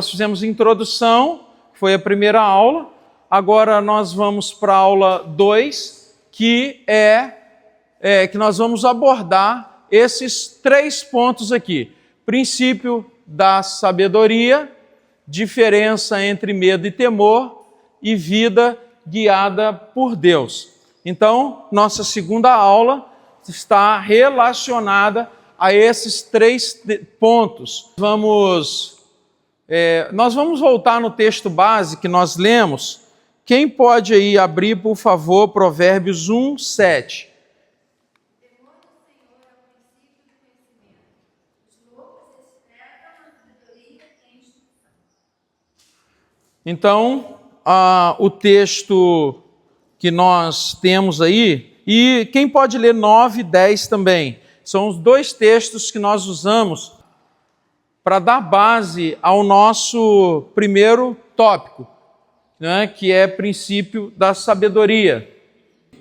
Nós fizemos introdução, foi a primeira aula. Agora nós vamos para a aula 2, que nós vamos abordar esses 3 pontos aqui. Princípio da sabedoria, diferença entre medo e temor e vida guiada por Deus. Então, nossa segunda aula está relacionada a esses 3 pontos. Nós vamos voltar no texto base que nós lemos. Quem pode aí abrir, por favor, Provérbios 1, 7. Então, o texto que nós temos aí, e quem pode ler 9 e 10 também, são os 2 textos que nós usamos para dar base ao nosso primeiro tópico, né, que é princípio da sabedoria.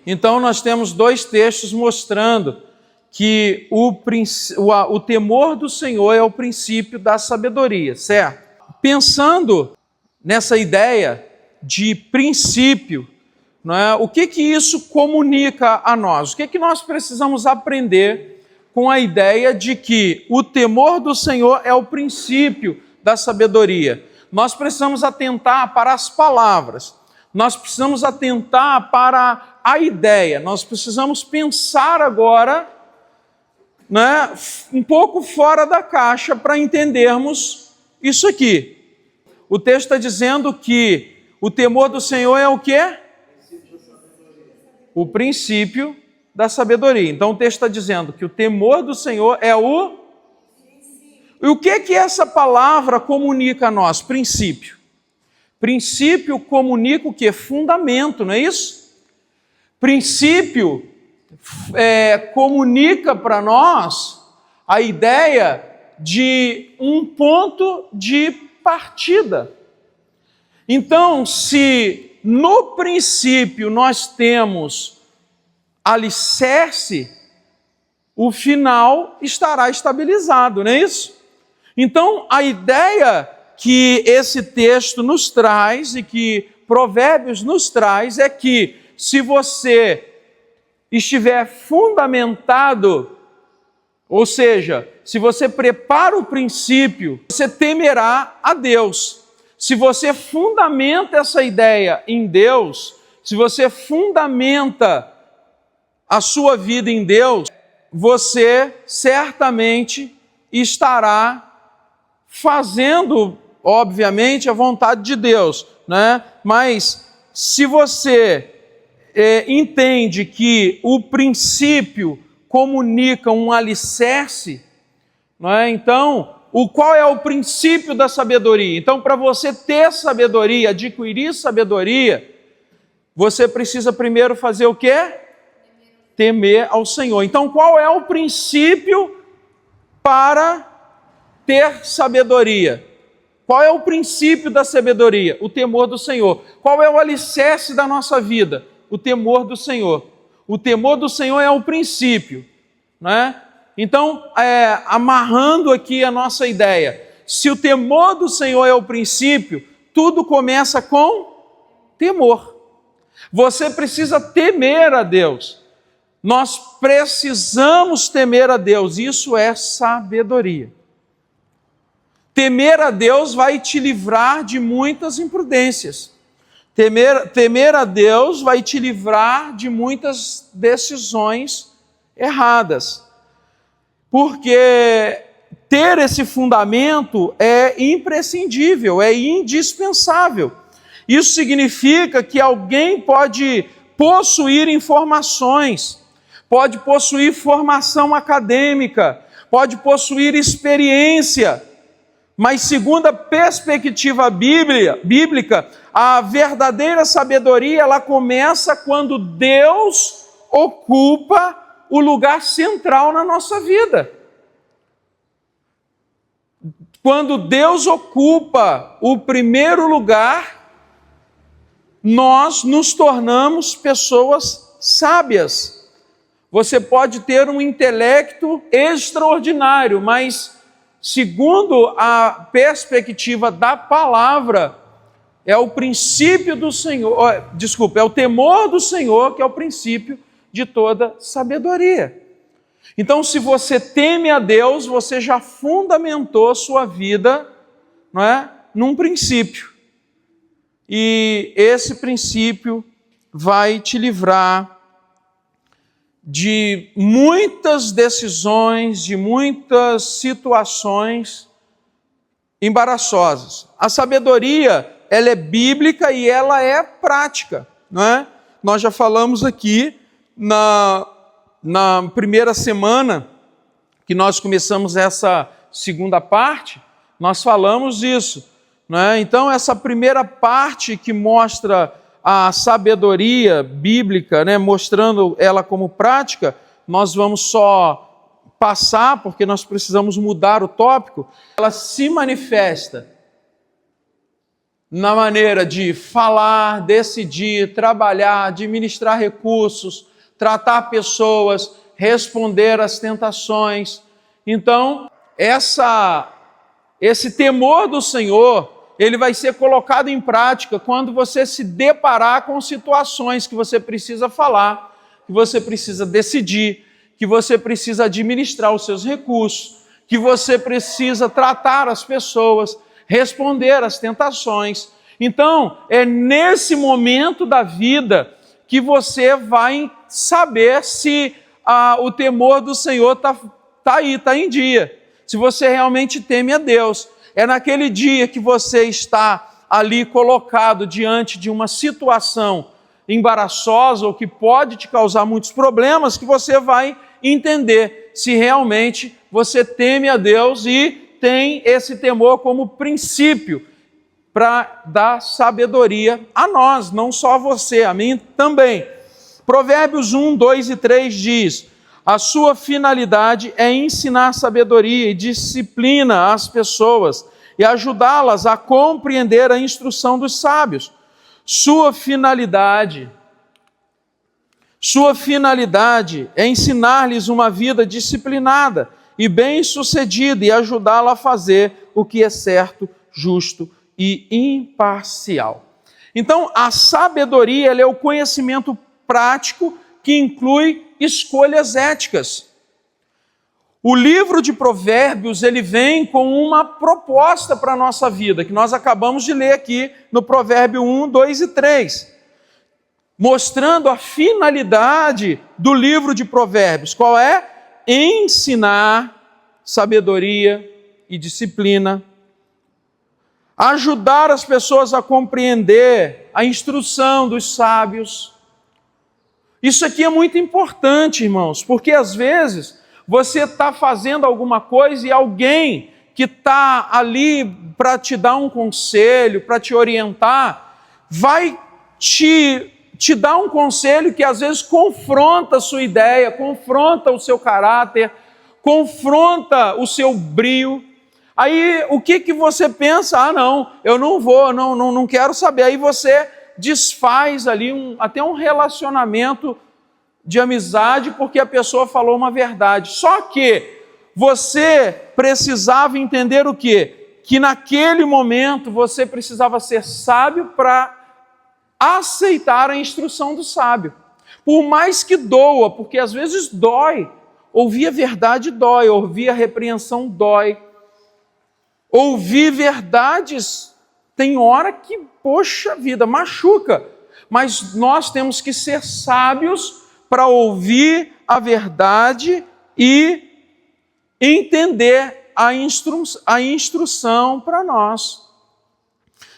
Então, nós temos 2 textos mostrando que o temor do Senhor é o princípio da sabedoria, certo? Pensando nessa ideia de princípio, não é? O que isso comunica a nós? O que nós precisamos aprender com a ideia de que o temor do Senhor é o princípio da sabedoria? Nós precisamos atentar para as palavras, nós precisamos atentar para a ideia, nós precisamos pensar agora, né, um pouco fora da caixa para entendermos isso aqui. O texto está dizendo que o temor do Senhor é o quê? O princípio da sabedoria. Então o texto está dizendo que o temor do Senhor é o... E o que essa palavra comunica a nós? Princípio. Princípio comunica o quê? Fundamento, não é isso? Princípio comunica para nós a ideia de um ponto de partida. Então, se no princípio nós temos alicerce, o final estará estabilizado, não é isso? Então, a ideia que esse texto nos traz e que Provérbios nos traz é que se você estiver fundamentado, ou seja, se você prepara o princípio, você temerá a Deus. Se você fundamenta essa ideia em Deus, se você fundamenta a sua vida em Deus, você certamente estará fazendo, obviamente, a vontade de Deus, né? Mas se você entende que o princípio comunica um alicerce, não é? Então, qual é o princípio da sabedoria? Então, para você ter sabedoria, adquirir sabedoria, você precisa primeiro fazer o quê? Temer ao Senhor. Então, qual é o princípio para ter sabedoria? Qual é o princípio da sabedoria? O temor do Senhor. Qual é o alicerce da nossa vida? O temor do Senhor. O temor do Senhor é o princípio, né? Então, amarrando aqui a nossa ideia, se o temor do Senhor é o princípio, tudo começa com temor. Você precisa temer a Deus. Nós precisamos temer a Deus, isso é sabedoria. Temer a Deus vai te livrar de muitas imprudências. Temer a Deus vai te livrar de muitas decisões erradas. Porque ter esse fundamento é imprescindível, é indispensável. Isso significa que alguém pode possuir informações, pode possuir formação acadêmica, pode possuir experiência, mas segundo a perspectiva bíblica, a verdadeira sabedoria ela começa quando Deus ocupa o lugar central na nossa vida. Quando Deus ocupa o primeiro lugar, nós nos tornamos pessoas sábias. Você pode ter um intelecto extraordinário, mas segundo a perspectiva da palavra, é o princípio do Senhor, é o temor do Senhor que é o princípio de toda sabedoria. Então, se você teme a Deus, você já fundamentou sua vida, não é, num princípio. E esse princípio vai te livrar de muitas decisões, de muitas situações embaraçosas. A sabedoria, ela é bíblica e ela é prática, não é? Nós já falamos aqui na primeira semana que nós começamos essa segunda parte, nós falamos disso, não é? Então, essa primeira parte que mostra a sabedoria bíblica, né, mostrando ela como prática, nós vamos só passar, porque nós precisamos mudar o tópico. Ela se manifesta na maneira de falar, decidir, trabalhar, administrar recursos, tratar pessoas, responder às tentações. Então, esse temor do Senhor, ele vai ser colocado em prática quando você se deparar com situações que você precisa falar, que você precisa decidir, que você precisa administrar os seus recursos, que você precisa tratar as pessoas, responder às tentações. Então, é nesse momento da vida que você vai saber se o temor do Senhor está em dia, se você realmente teme a Deus. É naquele dia que você está ali colocado diante de uma situação embaraçosa ou que pode te causar muitos problemas, que você vai entender se realmente você teme a Deus e tem esse temor como princípio para dar sabedoria a nós, não só a você, a mim também. Provérbios 1, 2 e 3 diz: a sua finalidade é ensinar sabedoria e disciplina às pessoas e ajudá-las a compreender a instrução dos sábios. Sua finalidade é ensinar-lhes uma vida disciplinada e bem-sucedida e ajudá-la a fazer o que é certo, justo e imparcial. Então, a sabedoria ela é o conhecimento prático que inclui escolhas éticas. O livro de Provérbios, ele vem com uma proposta para a nossa vida, que nós acabamos de ler aqui no Provérbio 1, 2 e 3, mostrando a finalidade do livro de Provérbios. Qual é? Ensinar sabedoria e disciplina, ajudar as pessoas a compreender a instrução dos sábios. Isso aqui é muito importante, irmãos, porque às vezes você está fazendo alguma coisa e alguém que está ali para te dar um conselho, para te orientar, vai te dar um conselho que às vezes confronta a sua ideia, confronta o seu caráter, confronta o seu brio. Aí o que você pensa? Ah, não, eu não vou, não quero saber. Aí você desfaz ali até um relacionamento de amizade porque a pessoa falou uma verdade. Só que você precisava entender o quê? Que naquele momento você precisava ser sábio para aceitar a instrução do sábio. Por mais que doa, porque às vezes dói. Ouvir a verdade dói, ouvir a repreensão dói. Ouvir verdades tem hora que, poxa vida, machuca. Mas nós temos que ser sábios para ouvir a verdade e entender a instrução para nós.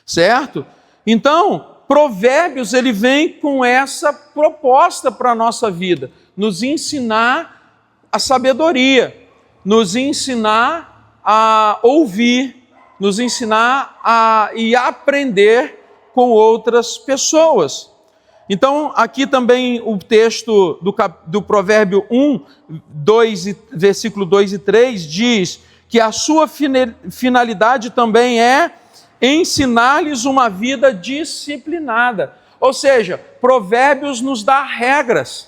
Certo? Então, Provérbios, ele vem com essa proposta para a nossa vida, nos ensinar a sabedoria, nos ensinar a ouvir, nos ensinar a aprender com outras pessoas. Então, aqui também o texto do Provérbio 1, versículo 2 e 3, diz que a sua finalidade também é ensinar-lhes uma vida disciplinada. Ou seja, Provérbios nos dá regras.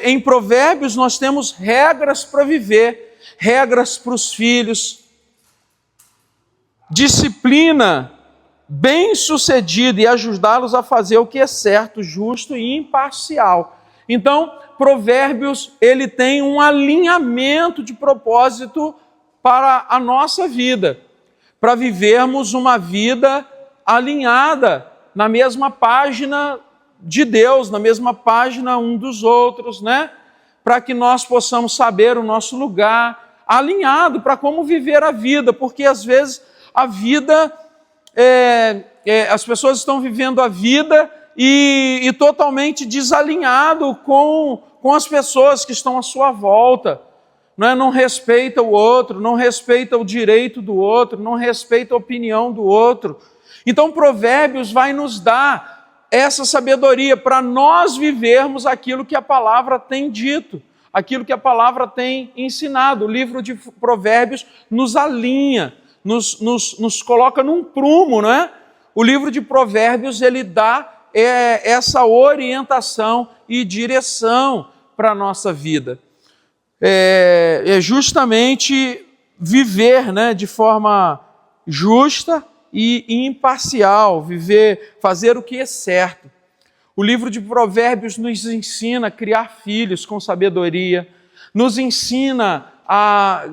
Em Provérbios nós temos regras para viver. regras para os filhos, disciplina bem-sucedida e ajudá-los a fazer o que é certo, justo e imparcial. Então, Provérbios, ele tem um alinhamento de propósito para a nossa vida, para vivermos uma vida alinhada na mesma página de Deus, na mesma página um dos outros, né? Para que nós possamos saber o nosso lugar, alinhado para como viver a vida, porque às vezes a vida, as pessoas estão vivendo a vida e totalmente desalinhado com as pessoas que estão à sua volta, não respeita o outro, não respeita o direito do outro, não respeita a opinião do outro. Então Provérbios vai nos dar essa sabedoria para nós vivermos aquilo que a palavra tem dito, aquilo que a palavra tem ensinado. O livro de Provérbios nos alinha, nos coloca num prumo, não é? O livro de Provérbios, ele dá essa orientação e direção para a nossa vida. É justamente viver, né, de forma justa e imparcial, fazer o que é certo. O livro de Provérbios nos ensina a criar filhos com sabedoria, nos ensina a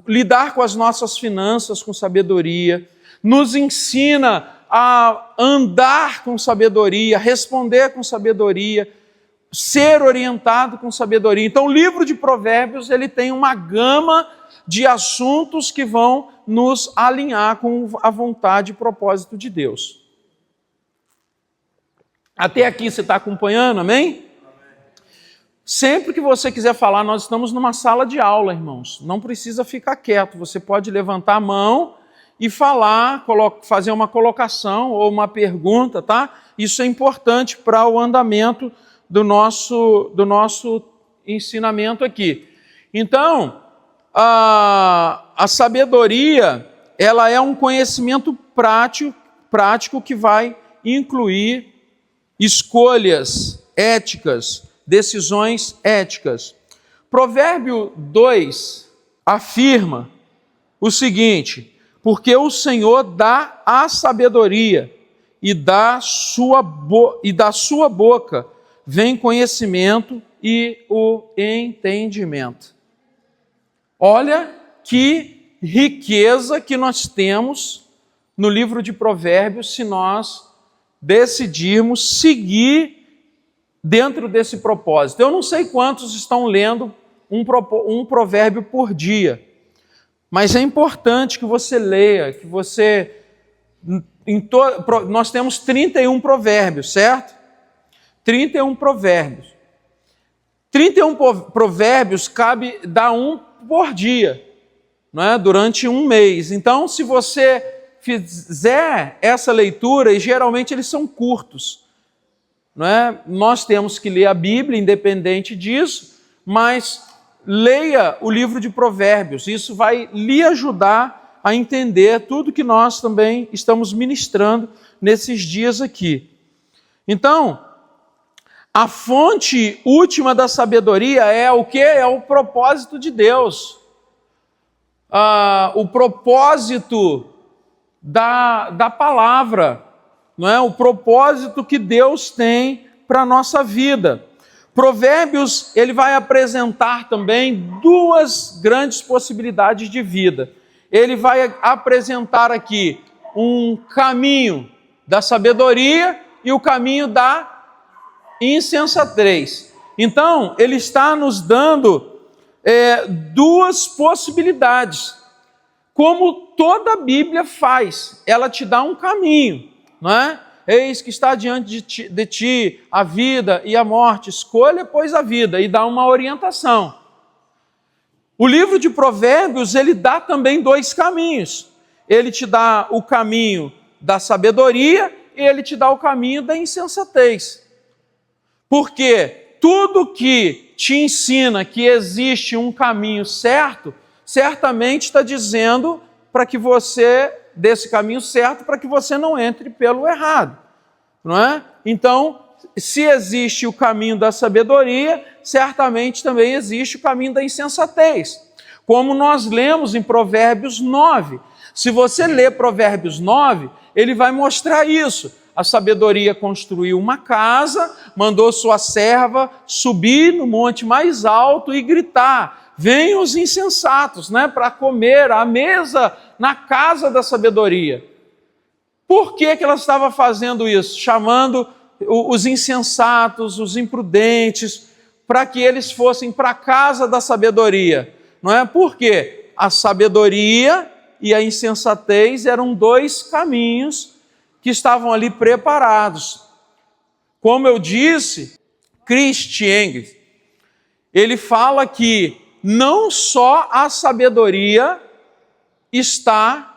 lidar com as nossas finanças com sabedoria, nos ensina a andar com sabedoria, responder com sabedoria, ser orientado com sabedoria. Então o livro de Provérbios, ele tem uma gama de assuntos que vão nos alinhar com a vontade e propósito de Deus. Até aqui você está acompanhando, amém? Sempre que você quiser falar, nós estamos numa sala de aula, irmãos. Não precisa ficar quieto, você pode levantar a mão e falar, fazer uma colocação ou uma pergunta, tá? Isso é importante para o andamento do nosso ensinamento aqui. Então, a sabedoria, ela é um conhecimento prático que vai incluir escolhas éticas, decisões éticas. Provérbio 2 afirma o seguinte: porque o Senhor dá a sabedoria e da sua boca vem conhecimento e o entendimento. Olha que riqueza que nós temos no livro de Provérbios se nós decidirmos seguir dentro desse propósito. Eu não sei quantos estão lendo um provérbio por dia, mas é importante que você leia, que você... Nós temos 31 provérbios, certo? 31 provérbios. 31 provérbios dá um por dia, não é? Durante um mês. Então, se você fizer essa leitura, e geralmente eles são curtos, não é? Nós temos que ler a Bíblia, independente disso, mas leia o livro de Provérbios. Isso vai lhe ajudar a entender tudo que nós também estamos ministrando nesses dias aqui. Então, a fonte última da sabedoria é o quê? É o propósito de Deus. O propósito da palavra, não é? O propósito que Deus tem para a nossa vida. Provérbios, ele vai apresentar também duas grandes possibilidades de vida. Ele vai apresentar aqui um caminho da sabedoria e o caminho da insensatez. Então, ele está nos dando duas possibilidades. Como toda a Bíblia faz, ela te dá um caminho, não é? Eis que está diante de ti a vida e a morte, escolha, pois, a vida, e dá uma orientação. O livro de Provérbios, ele dá também dois caminhos. Ele te dá o caminho da sabedoria e ele te dá o caminho da insensatez. Porque tudo que te ensina que existe um caminho certo, certamente está dizendo para que você, desse caminho certo, para que você não entre pelo errado, não é? Então, se existe o caminho da sabedoria, certamente também existe o caminho da insensatez. como nós lemos em Provérbios 9. Se você ler Provérbios 9, ele vai mostrar isso. A sabedoria construiu uma casa, mandou sua serva subir no monte mais alto e gritar: venham os insensatos, para comer à mesa na casa da sabedoria. Por que ela estava fazendo isso? Chamando os insensatos, os imprudentes, para que eles fossem para a casa da sabedoria. Não é? Porque a sabedoria e a insensatez eram dois caminhos que estavam ali preparados. Como eu disse, Christian, ele fala que não só a sabedoria está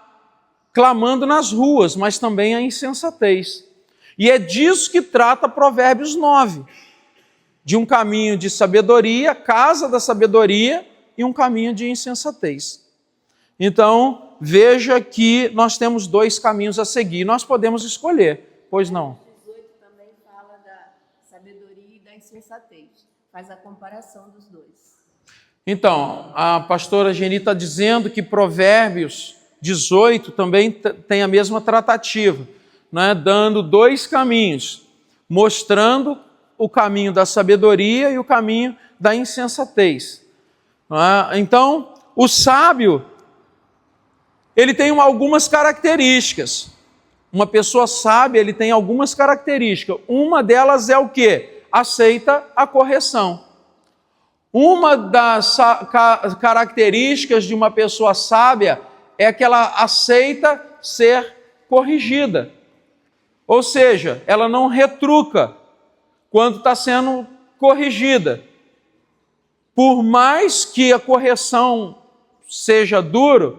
clamando nas ruas, mas também a insensatez. E é disso que trata Provérbios 9, de um caminho de sabedoria, casa da sabedoria, e um caminho de insensatez. Então, veja que nós temos dois caminhos a seguir, nós podemos escolher, pois não? 18 também fala da sabedoria e da insensatez, faz a comparação dos dois. Então, a pastora Geni está dizendo que Provérbios 18 também tem a mesma tratativa, dando dois caminhos, mostrando o caminho da sabedoria e o caminho da insensatez. Então, o sábio, ele tem algumas características. Uma pessoa sábia, ele tem algumas características. Uma delas é o quê? Aceita a correção. Uma das características de uma pessoa sábia é que ela aceita ser corrigida. Ou seja, ela não retruca quando está sendo corrigida. Por mais que a correção seja dura,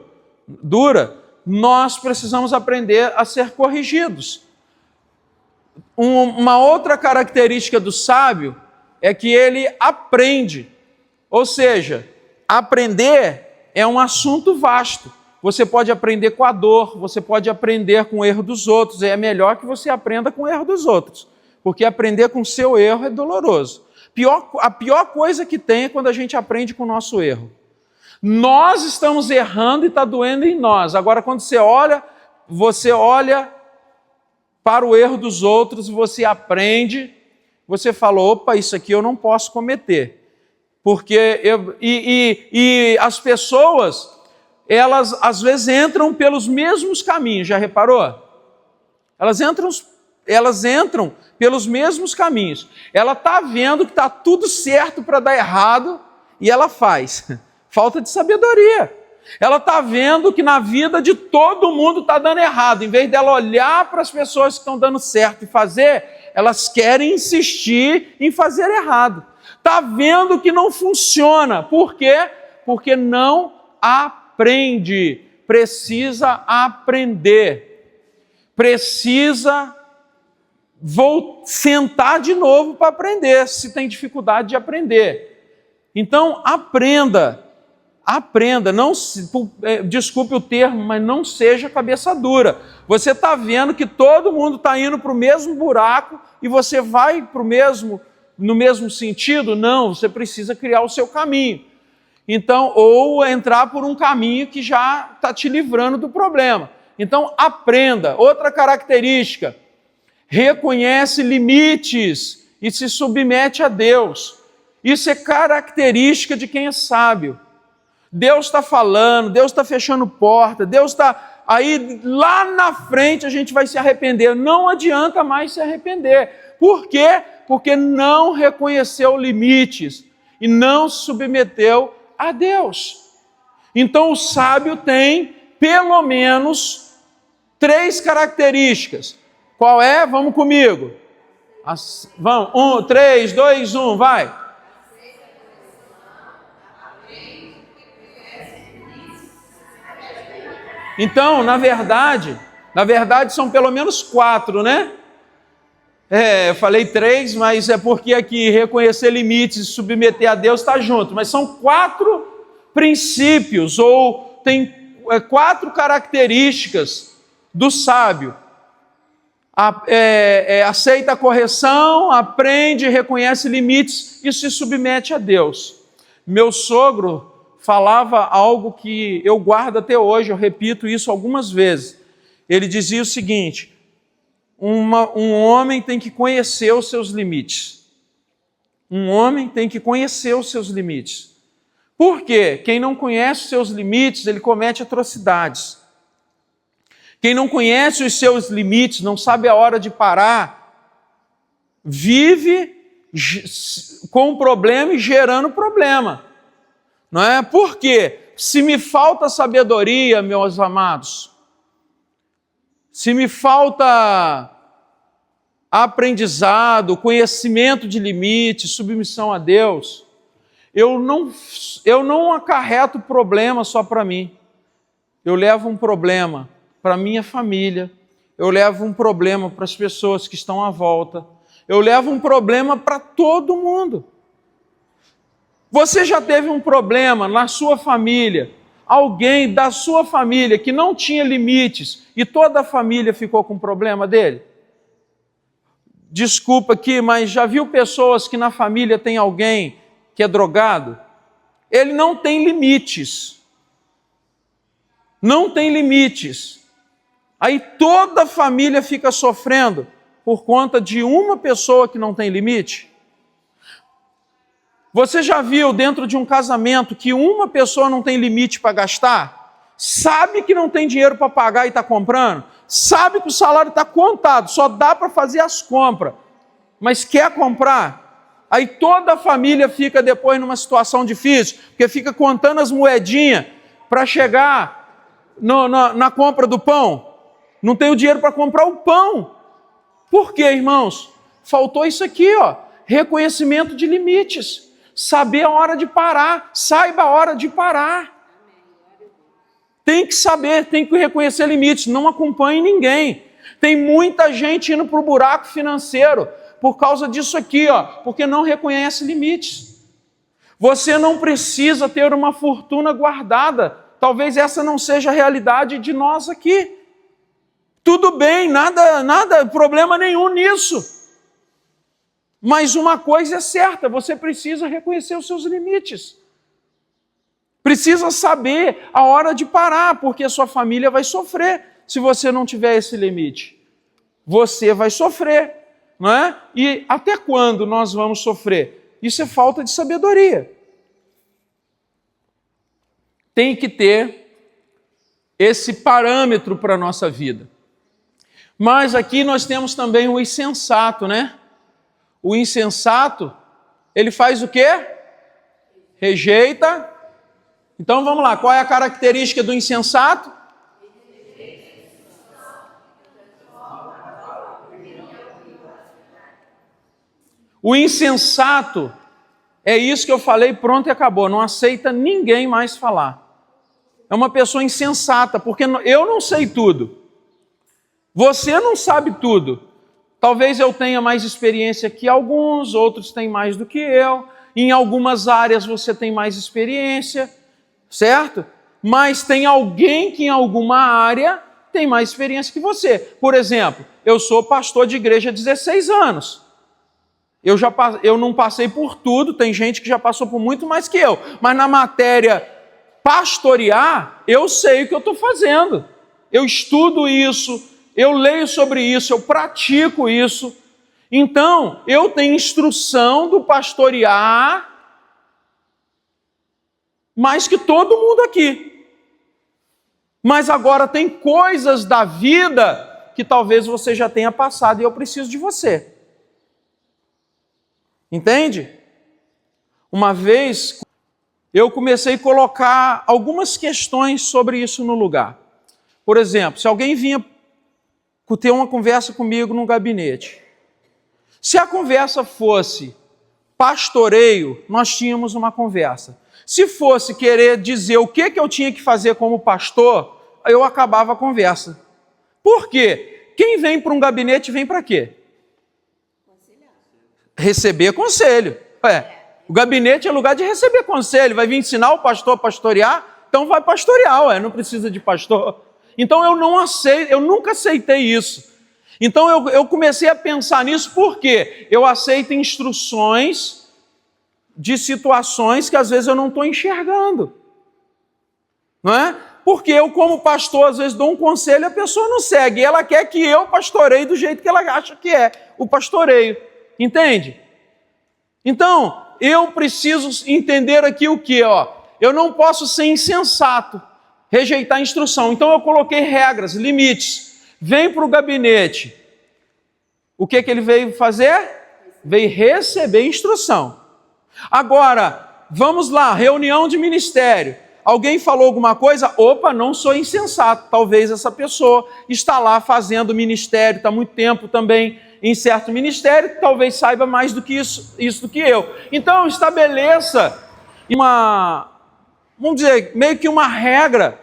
nós precisamos aprender a ser corrigidos. Uma outra característica do sábio é que ele aprende. Ou seja, aprender é um assunto vasto. Você pode aprender com a dor, você pode aprender com o erro dos outros. É melhor que você aprenda com o erro dos outros, porque aprender com o seu erro é doloroso. A pior coisa que tem é quando a gente aprende com o nosso erro. Nós estamos errando e está doendo em nós. Agora, quando você olha para o erro dos outros e você aprende, você fala: opa, isso aqui eu não posso cometer. Porque as pessoas, elas às vezes entram pelos mesmos caminhos, já reparou? Elas entram pelos mesmos caminhos. Ela está vendo que está tudo certo para dar errado e ela faz. Falta de sabedoria. Ela está vendo que na vida de todo mundo está dando errado. Em vez dela olhar para as pessoas que estão dando certo e fazer, elas querem insistir em fazer errado. Está vendo que não funciona. Por quê? Porque não aprende. Precisa aprender. Precisa sentar de novo para aprender, se tem dificuldade de aprender. Então, aprenda, desculpe o termo, mas não seja cabeça dura. Você está vendo que todo mundo está indo para o mesmo buraco e você vai no mesmo sentido? Não, você precisa criar o seu caminho. Então, ou entrar por um caminho que já está te livrando do problema. Então, aprenda. Outra característica: reconhece limites e se submete a Deus. Isso é característica de quem é sábio. Deus está falando, Deus está fechando porta, Deus está aí, lá na frente a gente vai se arrepender. Não adianta mais se arrepender. Por quê? Porque não reconheceu limites e não se submeteu a Deus. Então o sábio tem pelo menos 3 características. Qual é? Vamos comigo. Vamos, 3, 2, 1, vai. Então, na verdade são pelo menos 4, né? Eu falei 3, mas é porque aqui reconhecer limites e submeter a Deus está junto. Mas são 4 princípios, ou tem 4 características do sábio. Aceita a correção, aprende, reconhece limites e se submete a Deus. Meu sogro falava algo que eu guardo até hoje, eu repito isso algumas vezes. Ele dizia o seguinte: um homem tem que conhecer os seus limites. Um homem tem que conhecer os seus limites. Por quê? Quem não conhece os seus limites, ele comete atrocidades. Quem não conhece os seus limites, não sabe a hora de parar, vive com problema e gerando problema. Não é? Por quê? Se me falta sabedoria, meus amados, se me falta aprendizado, conhecimento de limites, submissão a Deus, eu não acarreto problema só para mim. Eu levo um problema para minha família, eu levo um problema para as pessoas que estão à volta, eu levo um problema para todo mundo. Você já teve um problema na sua família, alguém da sua família que não tinha limites e toda a família ficou com problema dele? Desculpa aqui, mas já viu pessoas que na família tem alguém que é drogado? Ele não tem limites. Não tem limites. Aí toda a família fica sofrendo por conta de uma pessoa que não tem limite. Você já viu dentro de um casamento que uma pessoa não tem limite para gastar? Sabe que não tem dinheiro para pagar e está comprando? Sabe que o salário está contado, só dá para fazer as compras, mas quer comprar? Aí toda a família fica depois numa situação difícil, porque fica contando as moedinhas para chegar na compra do pão. Não tem o dinheiro para comprar o pão. Por quê, irmãos? Faltou isso aqui, ó, reconhecimento de limites. Saber a hora de parar, saiba a hora de parar. Tem que saber, tem que reconhecer limites, não acompanhe ninguém. Tem muita gente indo para o buraco financeiro por causa disso aqui, ó, porque não reconhece limites. Você não precisa ter uma fortuna guardada, talvez essa não seja a realidade de nós aqui. Tudo bem, nada, problema nenhum nisso. Mas uma coisa é certa, você precisa reconhecer os seus limites. Precisa saber a hora de parar, porque a sua família vai sofrer se você não tiver esse limite. Você vai sofrer, não é? E até quando nós vamos sofrer? Isso é falta de sabedoria. Tem que ter esse parâmetro para a nossa vida. Mas aqui nós temos também o insensato, né? O insensato, ele faz o quê? Rejeita. Então vamos lá, qual é a característica do insensato? O insensato é isso que eu falei, pronto e acabou, não aceita ninguém mais falar. É uma pessoa insensata, porque eu não sei tudo. Você não sabe tudo. Talvez eu tenha mais experiência que alguns, outros têm mais do que eu. Em algumas áreas você tem mais experiência, certo? Mas tem alguém que em alguma área tem mais experiência que você. Por exemplo, eu sou pastor de igreja há 16 anos. Eu não passei por tudo, tem gente que já passou por muito mais que eu. Mas na matéria pastorear, eu sei o que eu estou fazendo. Eu estudo isso, eu leio sobre isso, eu pratico isso. Então, eu tenho instrução do pastorear mais que todo mundo aqui. Mas agora tem coisas da vida que talvez você já tenha passado e eu preciso de você. Entende? Uma vez eu comecei a colocar algumas questões sobre isso no lugar. Por exemplo, se alguém vinha ter uma conversa comigo no gabinete, se a conversa fosse pastoreio, nós tínhamos uma conversa. Se fosse querer dizer o que eu tinha que fazer como pastor, eu acabava a conversa. Por quê? Quem vem para um gabinete vem para quê? Receber conselho. O gabinete é lugar de receber conselho. Vai vir ensinar o pastor a pastorear? Então vai pastorear, não precisa de pastor. Então eu nunca aceitei isso. Então eu comecei a pensar nisso porque eu aceito instruções de situações que às vezes eu não estou enxergando. não é? Porque eu, como pastor, às vezes dou um conselho e a pessoa não segue. E ela quer que eu pastoreie do jeito que ela acha que é o pastoreio. Entende? Então, eu preciso entender aqui o que? Eu não posso ser insensato, rejeitar a instrução. Então, eu coloquei regras, limites. Vem para o gabinete. O que ele veio fazer? Veio receber instrução. Agora, vamos lá, reunião de ministério. Alguém falou alguma coisa? Opa, não sou insensato. Talvez essa pessoa está lá fazendo ministério, está há muito tempo também em certo ministério, talvez saiba mais do que isso do que eu. Então, estabeleça vamos dizer, meio que uma regra,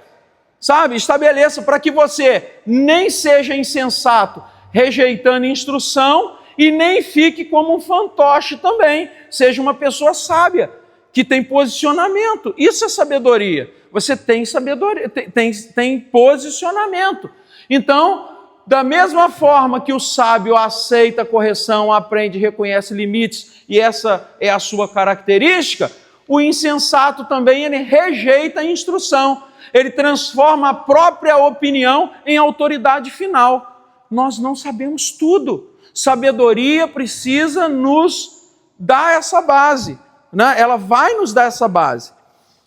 sabe? Estabeleça para que você nem seja insensato, rejeitando instrução, e nem fique como um fantoche também. Seja uma pessoa sábia, que tem posicionamento. Isso é sabedoria. Você tem sabedoria, tem posicionamento. Então, da mesma forma que o sábio aceita a correção, aprende, reconhece limites, e essa é a sua característica, o insensato também, ele rejeita a instrução. Ele transforma a própria opinião em autoridade final. Nós não sabemos tudo. Sabedoria precisa nos dar essa base, né? Ela vai nos dar essa base.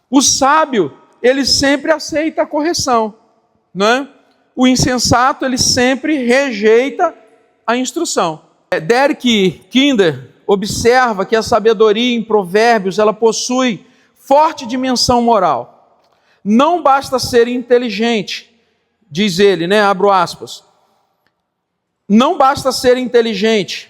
O sábio, ele sempre aceita a correção, né? O insensato, ele sempre rejeita a instrução. Derek Kinder observa que a sabedoria em Provérbios, ela possui forte dimensão moral. Não basta ser inteligente, diz ele, né? Abro aspas. Não basta ser inteligente.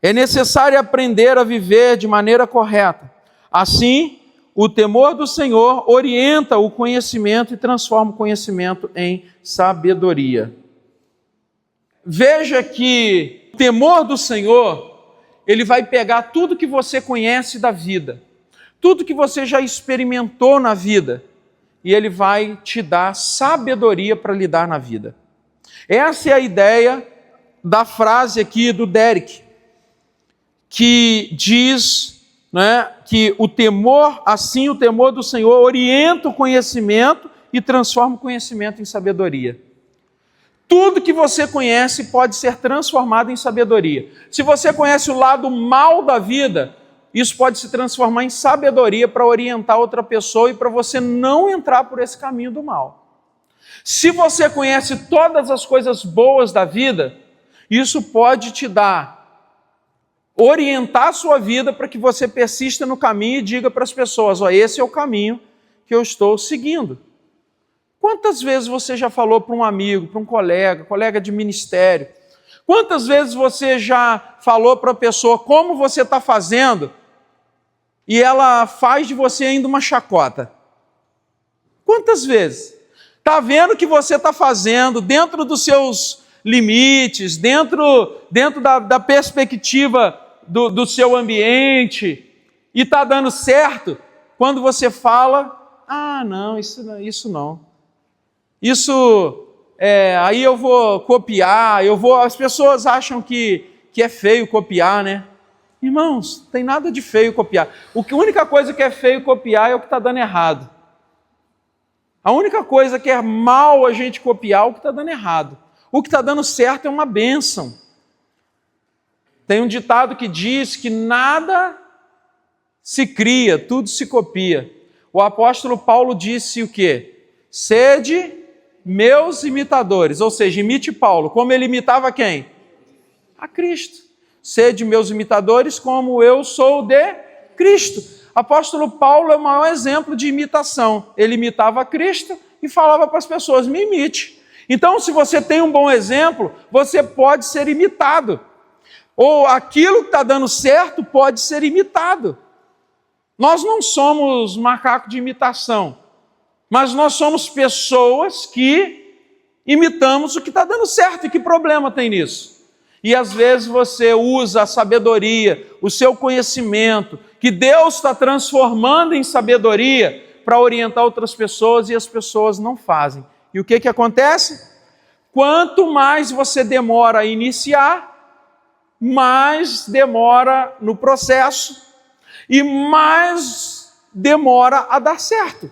É necessário aprender a viver de maneira correta. Assim, o temor do Senhor orienta o conhecimento e transforma o conhecimento em sabedoria. Veja que o temor do Senhor, ele vai pegar tudo que você conhece da vida, tudo que você já experimentou na vida, e ele vai te dar sabedoria para lidar na vida. Essa é a ideia da frase aqui do Derek, que diz, né, que o temor do Senhor orienta o conhecimento e transforma o conhecimento em sabedoria. Tudo que você conhece pode ser transformado em sabedoria. Se você conhece o lado mal da vida, isso pode se transformar em sabedoria para orientar outra pessoa e para você não entrar por esse caminho do mal. Se você conhece todas as coisas boas da vida, isso pode te orientar a sua vida para que você persista no caminho e diga para as pessoas, esse é o caminho que eu estou seguindo. Quantas vezes você já falou para um amigo, para um colega de ministério, quantas vezes você já falou para a pessoa como você está fazendo e ela faz de você ainda uma chacota? Quantas vezes? Está vendo o que você está fazendo dentro dos seus limites, dentro da perspectiva do seu ambiente, e está dando certo, quando você fala, não, isso não. Aí eu vou copiar, as pessoas acham que é feio copiar, né? Irmãos, não tem nada de feio copiar. A única coisa que é feio copiar é o que está dando errado. A única coisa que é mal a gente copiar é o que está dando errado. O que está dando certo é uma bênção. Tem um ditado que diz que nada se cria, tudo se copia. O apóstolo Paulo disse o quê? Sede meus imitadores, ou seja, imite Paulo. Como ele imitava quem? A Cristo. Sede meus imitadores como eu sou de Cristo. Apóstolo Paulo é o maior exemplo de imitação. Ele imitava a Cristo e falava para as pessoas, me imite. Então, se você tem um bom exemplo, você pode ser imitado. Ou aquilo que está dando certo pode ser imitado. Nós não somos macaco de imitação, mas nós somos pessoas que imitamos o que está dando certo. E que problema tem nisso? E às vezes você usa a sabedoria, o seu conhecimento, que Deus está transformando em sabedoria para orientar outras pessoas, e as pessoas não fazem. E o que acontece? Quanto mais você demora a iniciar, mais demora no processo e mais demora a dar certo.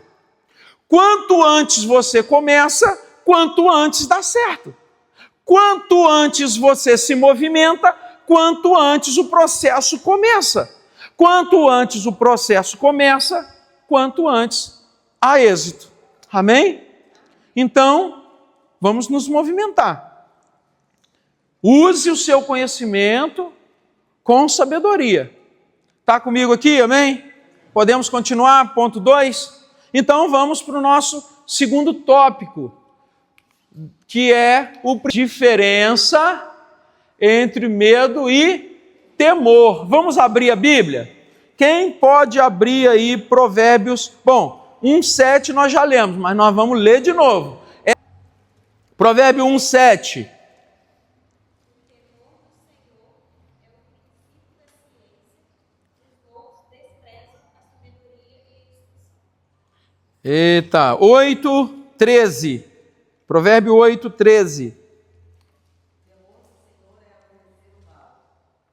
Quanto antes você começa, quanto antes dá certo. Quanto antes você se movimenta, quanto antes o processo começa. Quanto antes o processo começa, quanto antes há êxito. Amém? Então, vamos nos movimentar. Use o seu conhecimento com sabedoria. Está comigo aqui, amém? Podemos continuar? Ponto 2? Então, vamos para o nosso segundo tópico, que é a diferença entre medo e temor. Vamos abrir a Bíblia? Quem pode abrir aí Provérbios? Bom, 1:7 nós já lemos, mas nós vamos ler de novo. Provérbio 1:7. Eita, 8:13. Provérbio 8:13.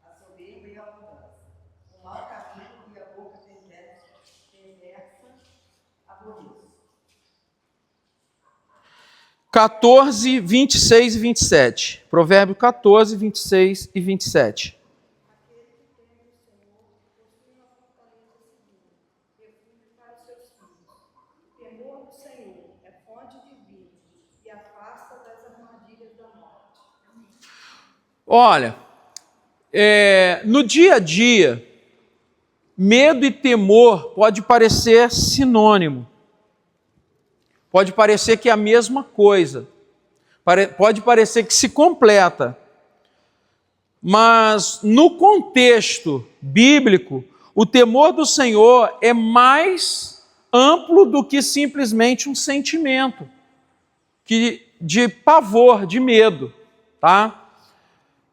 A soberba e a arrogância. O mau caminho e a boca perversa aborreço. 14, 26 e 27. Provérbio 14, 26 e 27. Aquele que teme o Senhor possui uma fortaleza segura, refúgio para os seus filhos. O temor do Senhor é fonte de vida e afasta das armadilhas da morte. Olha, no dia a dia, medo e temor pode parecer sinônimo. Pode parecer que é a mesma coisa. Pode parecer que se completa. Mas no contexto bíblico, o temor do Senhor é mais amplo do que simplesmente um sentimento de pavor, de medo, tá?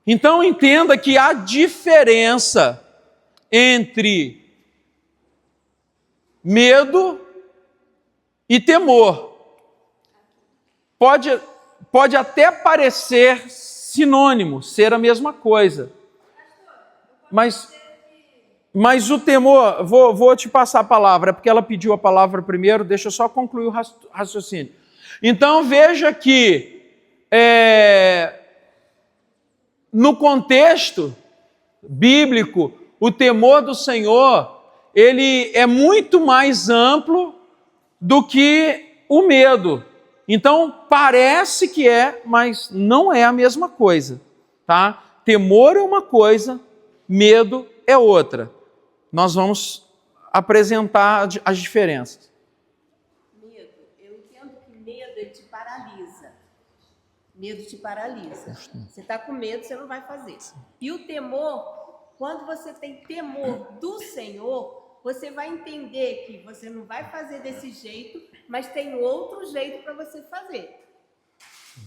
Então entenda que há diferença entre medo e temor. Pode até parecer sinônimo, ser a mesma coisa. Mas o temor, vou te passar a palavra, é porque ela pediu a palavra primeiro, deixa eu só concluir o raciocínio. Então veja que no contexto bíblico, o temor do Senhor, ele é muito mais amplo do que o medo. Então, parece que é, mas não é a mesma coisa, tá? Temor é uma coisa, medo é outra. Nós vamos apresentar as diferenças. Medo, eu entendo que medo ele te paralisa. Medo te paralisa. Você está com medo, você não vai fazer. E o temor, quando você tem temor do Senhor, você vai entender que você não vai fazer desse jeito, mas tem outro jeito para você fazer.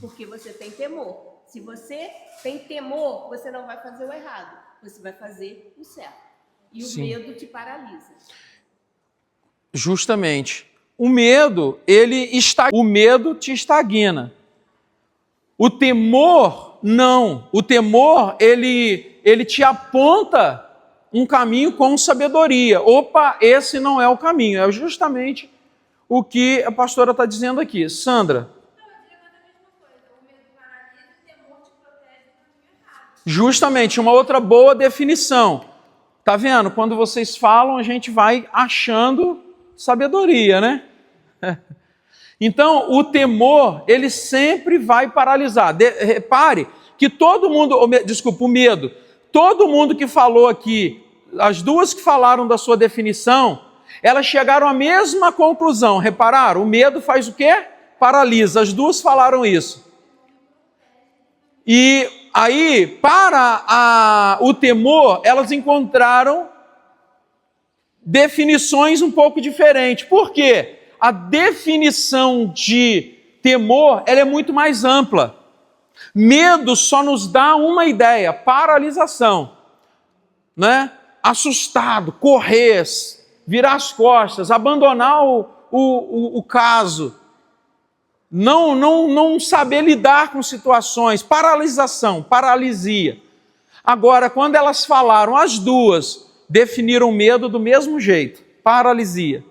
Porque você tem temor. Se você tem temor, você não vai fazer o errado. Você vai fazer o certo. E o medo te paralisa. Justamente. O medo, o medo te estagna. O temor, não. O temor, ele te aponta um caminho com sabedoria. Opa, esse não é o caminho. É justamente o que a pastora está dizendo aqui. Sandra. Justamente, uma outra boa definição. Tá vendo? Quando vocês falam, a gente vai achando sabedoria, né? Então, o temor, ele sempre vai paralisar. Repare que todo mundo, o medo, todo mundo que falou aqui, as duas que falaram da sua definição, elas chegaram à mesma conclusão. Repararam? O medo faz o quê? Paralisa. As duas falaram isso. E aí, para o temor, elas encontraram definições um pouco diferentes. Por quê? A definição de temor, ela é muito mais ampla. Medo só nos dá uma ideia, paralisação, né? Assustado, correr, virar as costas, abandonar o caso, não saber lidar com situações, paralisação, paralisia. Agora, quando elas falaram, as duas definiram medo do mesmo jeito, paralisia.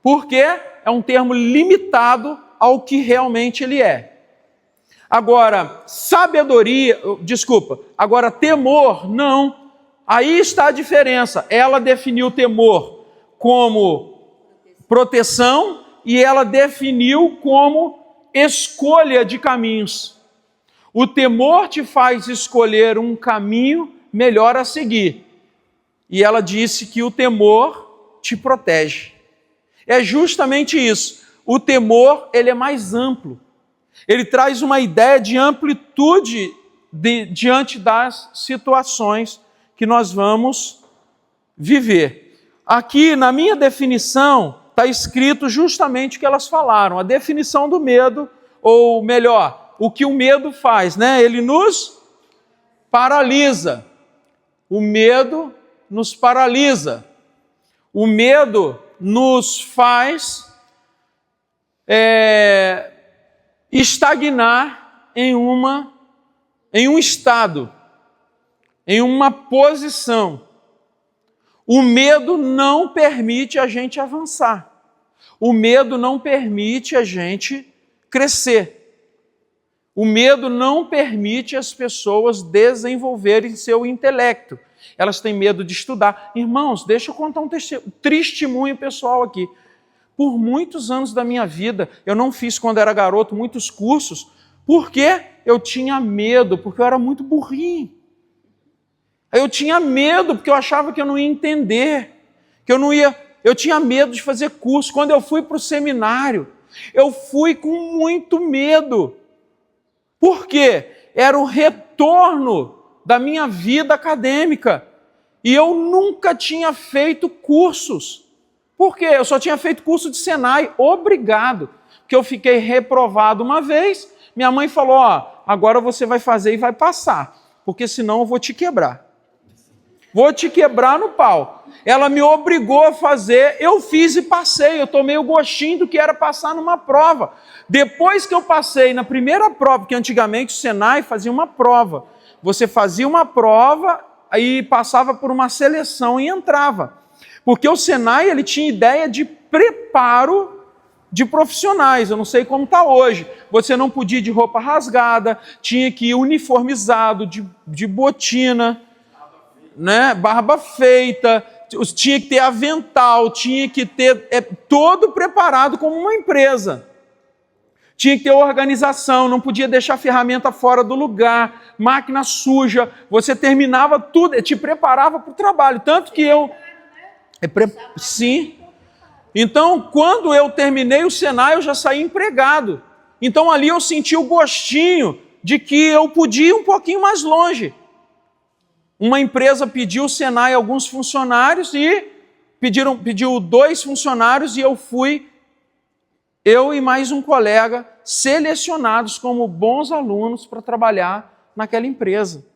porque é um termo limitado ao que realmente ele é. Agora, agora temor, não. Aí está a diferença. Ela definiu temor como proteção e ela definiu como escolha de caminhos. O temor te faz escolher um caminho melhor a seguir. E ela disse que o temor te protege. É justamente isso. O temor, ele é mais amplo. Ele traz uma ideia de amplitude diante das situações que nós vamos viver. Aqui, na minha definição, está escrito justamente o que elas falaram. A definição do medo, ou melhor, o que o medo faz, né? Ele nos paralisa. O medo nos paralisa. O medo nos faz estagnar em um estado, em uma posição. O medo não permite a gente avançar. O medo não permite a gente crescer. O medo não permite as pessoas desenvolverem seu intelecto. Elas têm medo de estudar. Irmãos, deixa eu contar um testemunho pessoal aqui. Por muitos anos da minha vida, eu não fiz, quando era garoto, muitos cursos, porque eu tinha medo, porque eu era muito burrinho. Eu tinha medo, porque eu achava que eu não ia entender, eu tinha medo de fazer curso. Quando eu fui para o seminário, eu fui com muito medo. Por quê? Era o retorno da minha vida acadêmica. E eu nunca tinha feito cursos. Por quê? Eu só tinha feito curso de Senai, obrigado. Porque eu fiquei reprovado uma vez, minha mãe falou, agora você vai fazer e vai passar, porque senão eu vou te quebrar. Vou te quebrar no pau. Ela me obrigou a fazer, eu fiz e passei, eu tomei o gostinho do que era passar numa prova. Depois que eu passei na primeira prova, porque antigamente o Senai fazia uma prova, você fazia uma prova, aí passava por uma seleção e entrava. Porque o Senai, ele tinha ideia de preparo de profissionais, eu não sei como está hoje. Você não podia ir de roupa rasgada, tinha que ir uniformizado, de botina, né? Barba feita, tinha que ter avental, tinha que ter todo preparado como uma empresa. Tinha que ter organização, não podia deixar a ferramenta fora do lugar, máquina suja, você terminava tudo, te preparava para o trabalho. Tanto que eu... Sim. Então, quando eu terminei o Senai, eu já saí empregado. Então, ali eu senti o gostinho de que eu podia ir um pouquinho mais longe. Uma empresa pediu o Senai a alguns funcionários e pediu 2 funcionários e eu e mais um colega, selecionados como bons alunos para trabalhar naquela empresa.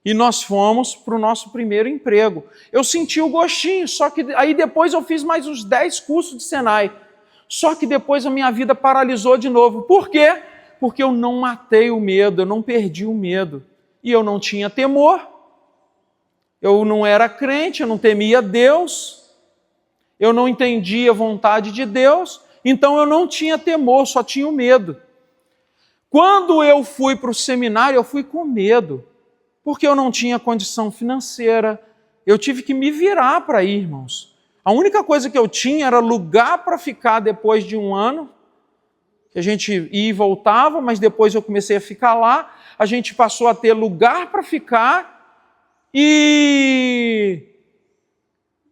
E nós fomos para o nosso primeiro emprego. Eu senti o gostinho, só que aí depois eu fiz mais uns 10 cursos de Senai. Só que depois a minha vida paralisou de novo. Por quê? Porque eu não matei o medo, eu não perdi o medo. E eu não tinha temor. Eu não era crente, eu não temia Deus. Eu não entendia a vontade de Deus. Então eu não tinha temor, só tinha o medo. Quando eu fui para o seminário, eu fui com medo. Porque eu não tinha condição financeira, eu tive que me virar para ir, irmãos. A única coisa que eu tinha era lugar para ficar depois de um ano, que a gente ia e voltava, mas depois eu comecei a ficar lá, a gente passou a ter lugar para ficar, e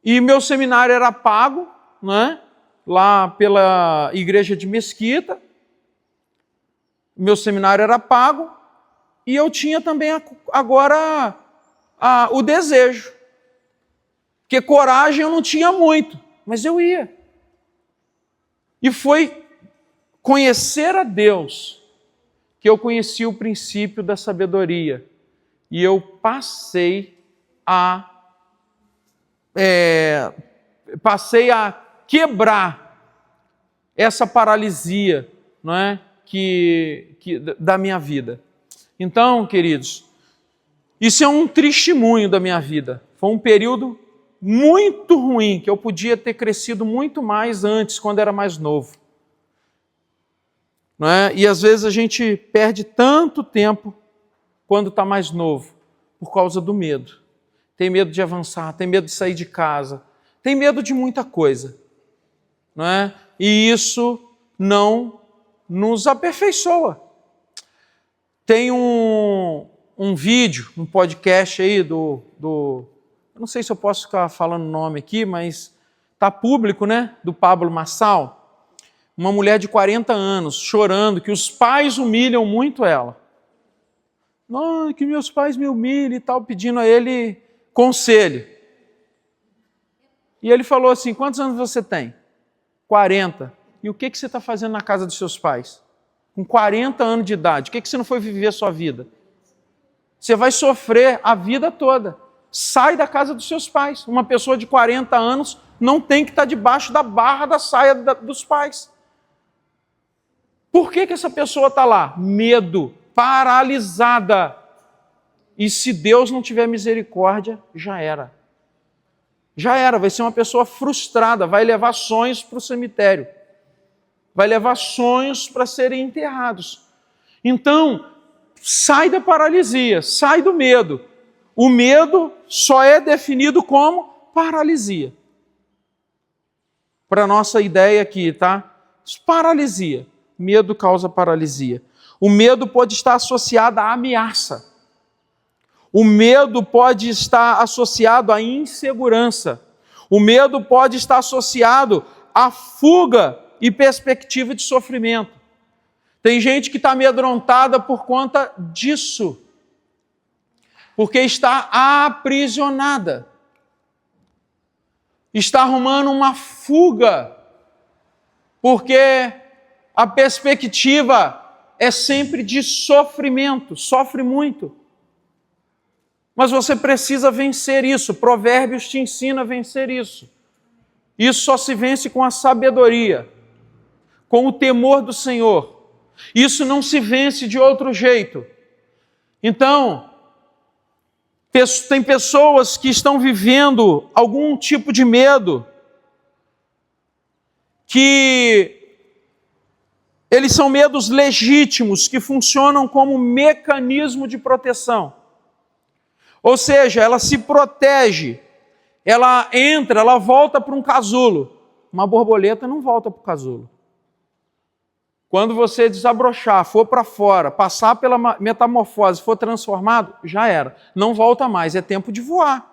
meu seminário era pago, né? Lá pela igreja de Mesquita, meu seminário era pago, e eu tinha também agora o desejo. Porque coragem eu não tinha muito, mas eu ia. E foi conhecer a Deus que eu conheci o princípio da sabedoria. E eu passei a quebrar essa paralisia, não é? Da minha vida. Então, queridos, isso é um testemunho da minha vida. Foi um período muito ruim, que eu podia ter crescido muito mais antes, quando era mais novo. Não é? E às vezes a gente perde tanto tempo quando está mais novo, por causa do medo. Tem medo de avançar, tem medo de sair de casa, tem medo de muita coisa. Não é? E isso não nos aperfeiçoa. Tem um vídeo, um podcast aí eu não sei se eu posso ficar falando o nome aqui, mas está público, né? Do Pablo Marçal. Uma mulher de 40 anos chorando que os pais humilham muito ela. Não, que meus pais me humilham e tal, pedindo a ele conselho. E ele falou assim, quantos anos você tem? 40. E o que você está fazendo na casa dos seus pais? Com 40 anos de idade, o que você não foi viver a sua vida? Você vai sofrer a vida toda. Sai da casa dos seus pais. Uma pessoa de 40 anos não tem que estar debaixo da barra da saia dos pais. Por que essa pessoa está lá? Medo, paralisada. E se Deus não tiver misericórdia, já era. Já era, vai ser uma pessoa frustrada, vai levar sonhos para o cemitério. Vai levar sonhos para serem enterrados. Então, sai da paralisia, sai do medo. O medo só é definido como paralisia. Para a nossa ideia aqui, tá? Paralisia. Medo causa paralisia. O medo pode estar associado à ameaça. O medo pode estar associado à insegurança. O medo pode estar associado à fuga e perspectiva de sofrimento. Tem gente que está amedrontada por conta disso, porque está aprisionada, está arrumando uma fuga, porque a perspectiva é sempre de sofrimento, sofre muito. Mas você precisa vencer isso, Provérbios te ensina a vencer isso. Isso só se vence com a sabedoria, com o temor do Senhor. Isso não se vence de outro jeito. Então, tem pessoas que estão vivendo algum tipo de medo, que eles são medos legítimos, que funcionam como mecanismo de proteção. Ou seja, ela se protege, ela entra, ela volta para um casulo. Uma borboleta não volta para o casulo. Quando você desabrochar, for para fora, passar pela metamorfose, for transformado, já era. Não volta mais, é tempo de voar.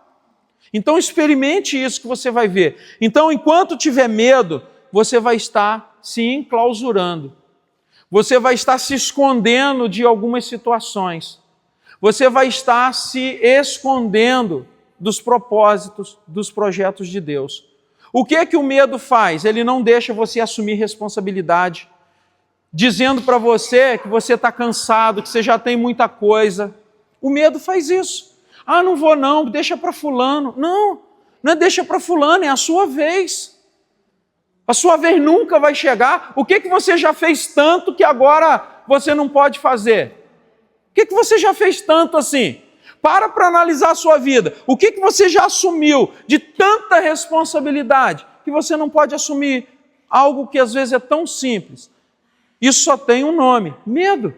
Então experimente isso que você vai ver. Então, enquanto tiver medo, você vai estar se enclausurando. Você vai estar se escondendo de algumas situações. Você vai estar se escondendo dos propósitos, dos projetos de Deus. O que é que o medo faz? Ele não deixa você assumir responsabilidade, dizendo para você que você está cansado, que você já tem muita coisa. O medo faz isso. Ah, não vou não, deixa para fulano. Não, não é deixa para fulano, é a sua vez. A sua vez nunca vai chegar. O que você já fez tanto que agora você não pode fazer? O que você já fez tanto assim? Para analisar a sua vida. O que você já assumiu de tanta responsabilidade que você não pode assumir algo que às vezes é tão simples? Isso só tem um nome: medo.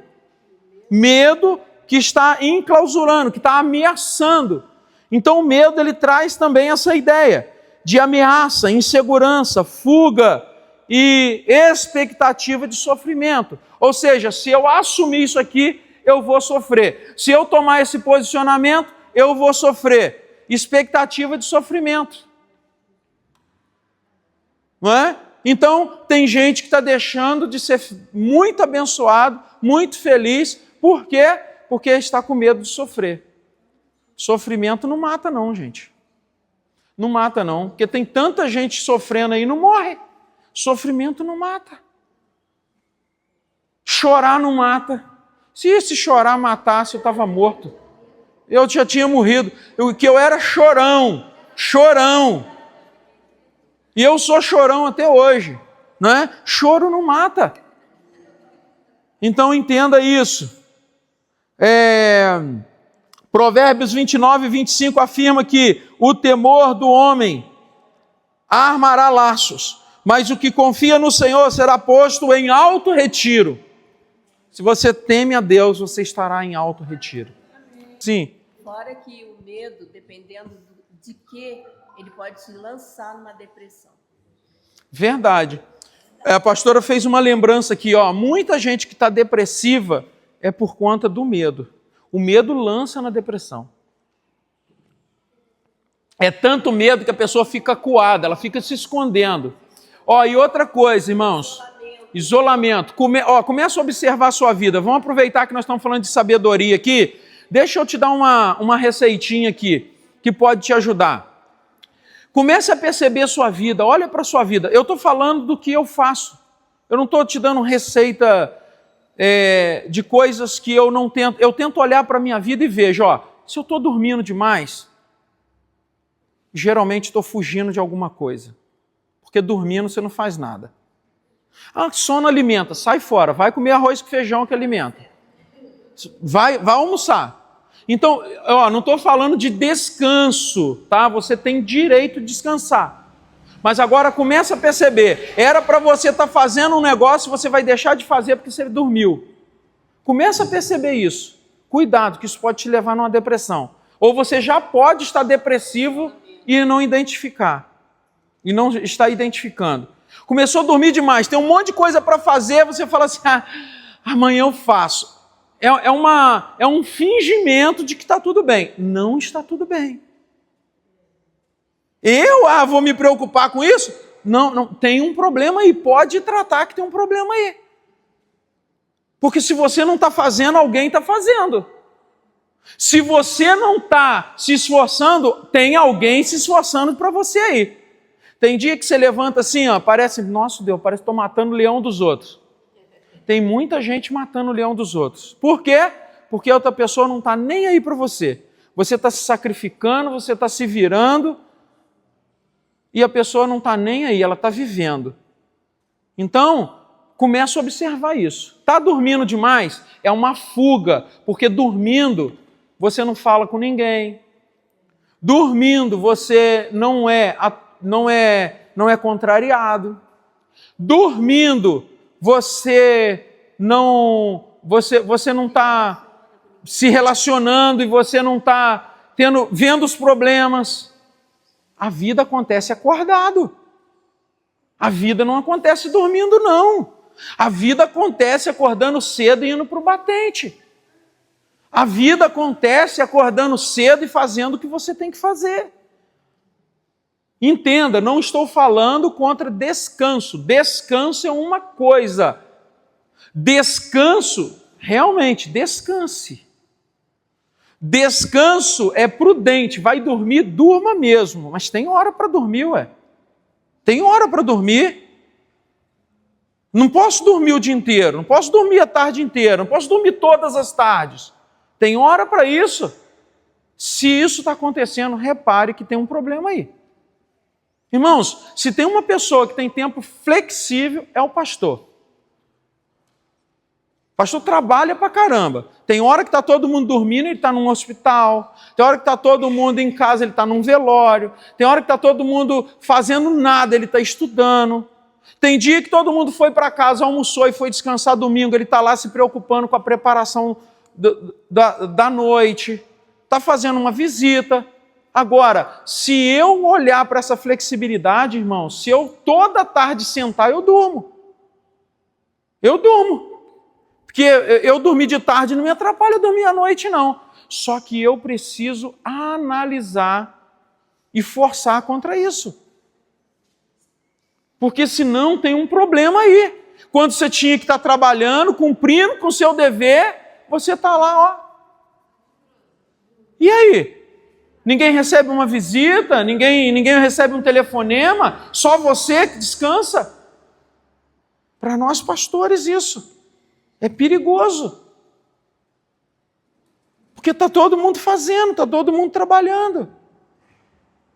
Medo que está enclausurando, que está ameaçando. Então o medo ele traz também essa ideia de ameaça, insegurança, fuga e expectativa de sofrimento. Ou seja, se eu assumir isso aqui, eu vou sofrer. Se eu tomar esse posicionamento, eu vou sofrer. Expectativa de sofrimento. Não é? Então, tem gente que está deixando de ser muito abençoado, muito feliz. Por quê? Porque está com medo de sofrer. Sofrimento não mata não, gente. Não mata não, porque tem tanta gente sofrendo aí e não morre. Sofrimento não mata. Chorar não mata. Se esse chorar matasse, eu estava morto. Eu já tinha morrido. Eu era chorão. E eu sou chorão até hoje. Não é? Choro não mata. Então entenda isso. Provérbios 29 e 25 afirma que o temor do homem armará laços, mas o que confia no Senhor será posto em alto retiro. Se você teme a Deus, você estará em alto retiro. Sim. Fora que o medo, dependendo de que, ele pode te lançar numa depressão. Verdade. A pastora fez uma lembrança aqui, ó. Muita gente que está depressiva é por conta do medo. O medo lança na depressão. É tanto medo que a pessoa fica acuada, ela fica se escondendo. Ó, e outra coisa, irmãos, isolamento. Começa a observar a sua vida. Vamos aproveitar que nós estamos falando de sabedoria aqui. Deixa eu te dar uma receitinha aqui, que pode te ajudar. Comece a perceber a sua vida, olha para a sua vida. Eu estou falando do que eu faço. Eu não estou te dando receita de coisas que eu não tento. Eu tento olhar para a minha vida e vejo, ó, se eu estou dormindo demais, geralmente estou fugindo de alguma coisa. Porque dormindo você não faz nada. Ah, sono alimenta, sai fora, vai comer arroz com feijão que alimenta. Vai almoçar. Então, ó, não estou falando de descanso, tá? Você tem direito de descansar. Mas agora começa a perceber, era para você estar fazendo um negócio, você vai deixar de fazer porque você dormiu. Começa a perceber isso. Cuidado, que isso pode te levar numa depressão. Ou você já pode estar depressivo e não identificar. E não está identificando. Começou a dormir demais, tem um monte de coisa para fazer, você fala assim, amanhã eu faço. É um fingimento de que está tudo bem. Não está tudo bem. Eu vou me preocupar com isso? Não, tem um problema aí, pode tratar que tem um problema aí. Porque se você não está fazendo, alguém está fazendo. Se você não está se esforçando, tem alguém se esforçando para você aí. Tem dia que você levanta assim, ó, parece, nossa Deus, parece que estou matando o leão dos outros. Tem muita gente matando o leão dos outros. Por quê? Porque a outra pessoa não está nem aí para você. Você está se sacrificando, você está se virando, e a pessoa não está nem aí, ela está vivendo. Então, começa a observar isso. Está dormindo demais? É uma fuga, porque dormindo você não fala com ninguém. Dormindo você não é contrariado. Dormindo você não está se relacionando e você não está vendo os problemas. A vida acontece acordado. A vida não acontece dormindo, não. A vida acontece acordando cedo e indo para o batente. A vida acontece acordando cedo e fazendo o que você tem que fazer. Entenda, não estou falando contra descanso. Descanso é uma coisa. Descanso, realmente, descanse. Descanso é prudente. Vai dormir, durma mesmo. Mas tem hora para dormir, ué. Tem hora para dormir. Não posso dormir o dia inteiro. Não posso dormir a tarde inteira. Não posso dormir todas as tardes. Tem hora para isso. Se isso está acontecendo, repare que tem um problema aí. Irmãos, se tem uma pessoa que tem tempo flexível, é o pastor. O pastor trabalha pra caramba. Tem hora que está todo mundo dormindo, ele está num hospital. Tem hora que está todo mundo em casa, ele está num velório. Tem hora que está todo mundo fazendo nada, ele está estudando. Tem dia que todo mundo foi para casa, almoçou e foi descansar domingo, ele está lá se preocupando com a preparação da noite. Está fazendo uma visita. Agora, se eu olhar para essa flexibilidade, irmão, se eu toda tarde sentar, eu durmo. Eu durmo. Porque eu dormir de tarde não me atrapalha dormir à noite, não. Só que eu preciso analisar e forçar contra isso. Porque senão tem um problema aí. Quando você tinha que estar trabalhando, cumprindo com o seu dever, você está lá, ó. E aí? Ninguém recebe uma visita, ninguém recebe um telefonema, só você que descansa. Para nós pastores isso é perigoso. Porque está todo mundo fazendo, está todo mundo trabalhando.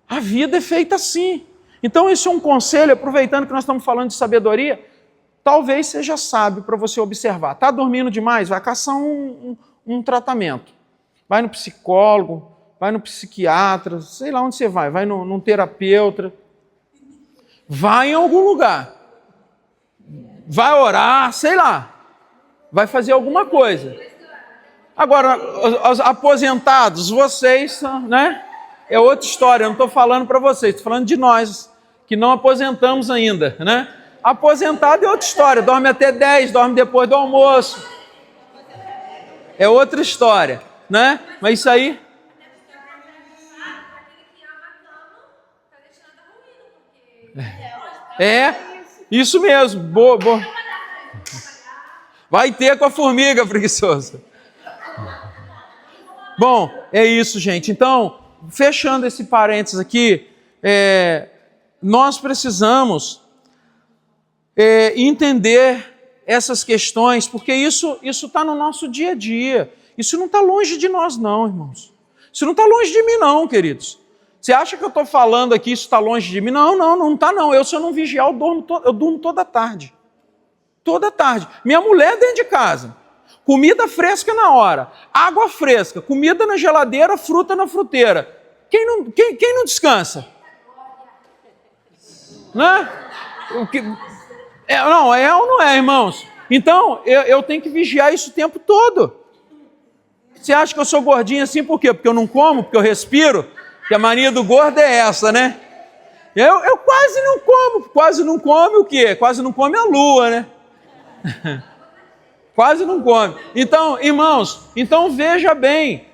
A vida é feita assim. Então esse é um conselho, aproveitando que nós estamos falando de sabedoria, talvez seja sábio para você observar. Está dormindo demais? Vai caçar um tratamento. vai no psicólogo, vai no psiquiatra, sei lá onde você vai num terapeuta, vai em algum lugar, vai orar, sei lá, vai fazer alguma coisa. Agora, os aposentados, vocês, né? É outra história, eu não estou falando para vocês, estou falando de nós, que não aposentamos ainda, né? Aposentado é outra história, dorme até 10, dorme depois do almoço. É outra história, né? Mas isso aí... É, isso mesmo. Boa. Vai ter com a formiga preguiçosa. Bom, é isso, gente. Então, fechando esse parênteses aqui, nós precisamos entender essas questões, porque isso está no nosso dia a dia. Isso não está longe de nós, não, irmãos. Isso não está longe de mim, não, queridos. Você acha que eu estou falando aqui, isso está longe de mim? Não está, não. Se eu não vigiar, eu durmo toda tarde. Toda tarde. Minha mulher dentro de casa. Comida fresca na hora. Água fresca. Comida na geladeira, fruta na fruteira. Quem não descansa? Né? Não, é ou não é, irmãos? Então, eu tenho que vigiar isso o tempo todo. Você acha que eu sou gordinho assim por quê? Porque eu não como? Porque eu respiro? Que a mania do gordo é essa, né? Eu quase não como. Quase não come o quê? Quase não come a lua, né? Quase não come. Então, irmãos, veja bem,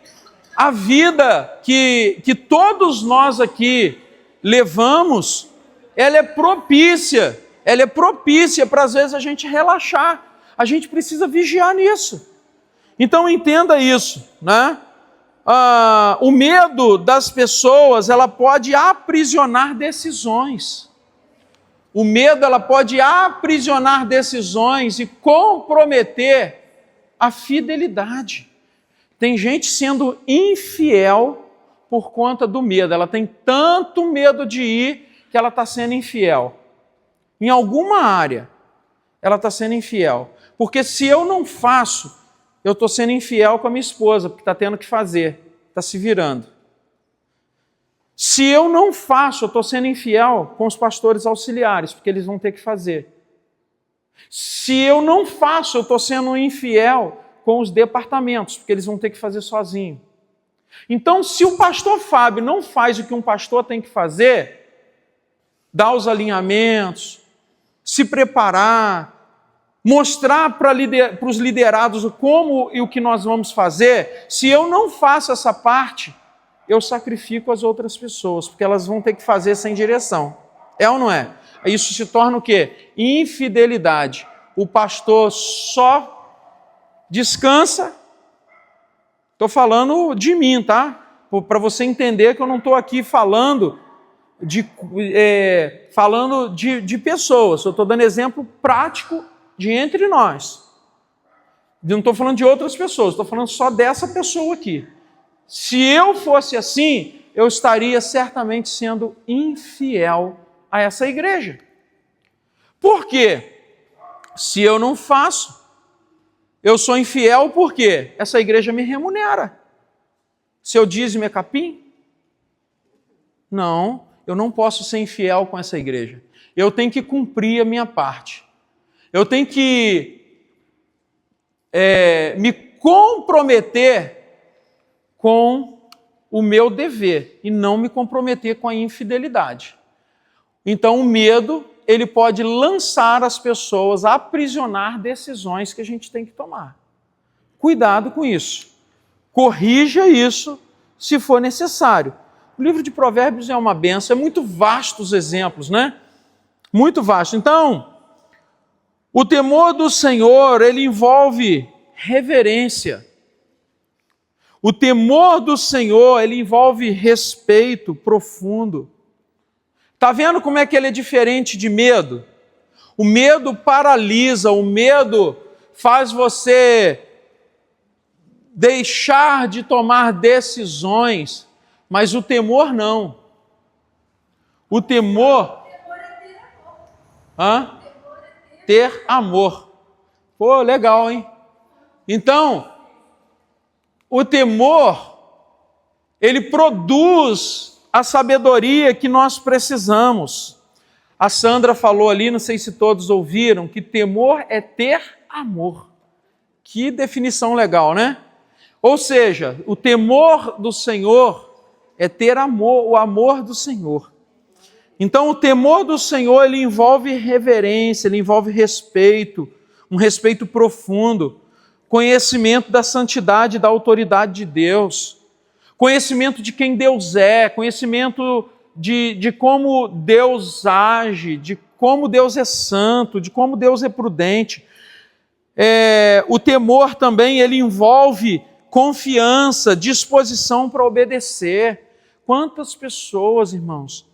a vida que todos nós aqui levamos, ela é propícia para às vezes a gente relaxar. A gente precisa vigiar nisso. Então entenda isso, né? O medo das pessoas, ela pode aprisionar decisões. O medo, ela pode aprisionar decisões e comprometer a fidelidade. Tem gente sendo infiel por conta do medo. Ela tem tanto medo de ir que ela está sendo infiel. Em alguma área, ela está sendo infiel. Porque se eu não faço, eu estou sendo infiel com a minha esposa, porque está tendo que fazer, está se virando. Se eu não faço, eu estou sendo infiel com os pastores auxiliares, porque eles vão ter que fazer. Se eu não faço, eu estou sendo infiel com os departamentos, porque eles vão ter que fazer sozinho. Então, se o pastor Fábio não faz o que um pastor tem que fazer, dar os alinhamentos, se preparar, mostrar para os liderados como e o que nós vamos fazer, se eu não faço essa parte, eu sacrifico as outras pessoas, porque elas vão ter que fazer sem direção. É ou não é? Isso se torna o quê? Infidelidade. O pastor só descansa. Estou falando de mim, tá? Para você entender que eu não estou aqui falando de pessoas. Eu estou dando exemplo prático de entre nós. Não estou falando de outras pessoas, estou falando só dessa pessoa aqui. Se eu fosse assim, eu estaria certamente sendo infiel a essa igreja. Por quê? Se eu não faço, eu sou infiel porque essa igreja me remunera. Seu dízimo é capim? Não, eu não posso ser infiel com essa igreja. Eu tenho que cumprir a minha parte. Eu tenho que me comprometer com o meu dever e não me comprometer com a infidelidade. Então o medo, ele pode lançar as pessoas a aprisionar decisões que a gente tem que tomar. Cuidado com isso. Corrija isso se for necessário. O livro de Provérbios é uma bênção, é muito vasto os exemplos, né? Muito vasto. Então, o temor do Senhor, ele envolve reverência. O temor do Senhor, ele envolve respeito profundo. Está vendo como é que ele é diferente de medo? O medo paralisa, o medo faz você deixar de tomar decisões, mas o temor não. O temor... Ter amor. Pô, legal, hein? Então, o temor, ele produz a sabedoria que nós precisamos. A Sandra falou ali, não sei se todos ouviram, que temor é ter amor. Que definição legal, né? Ou seja, o temor do Senhor é ter amor, o amor do Senhor. Então, o temor do Senhor, ele envolve reverência, ele envolve respeito, um respeito profundo, conhecimento da santidade e da autoridade de Deus, conhecimento de quem Deus é, conhecimento de como Deus age, de como Deus é santo, de como Deus é prudente. O temor também, ele envolve confiança, disposição para obedecer. Quantas pessoas, irmãos,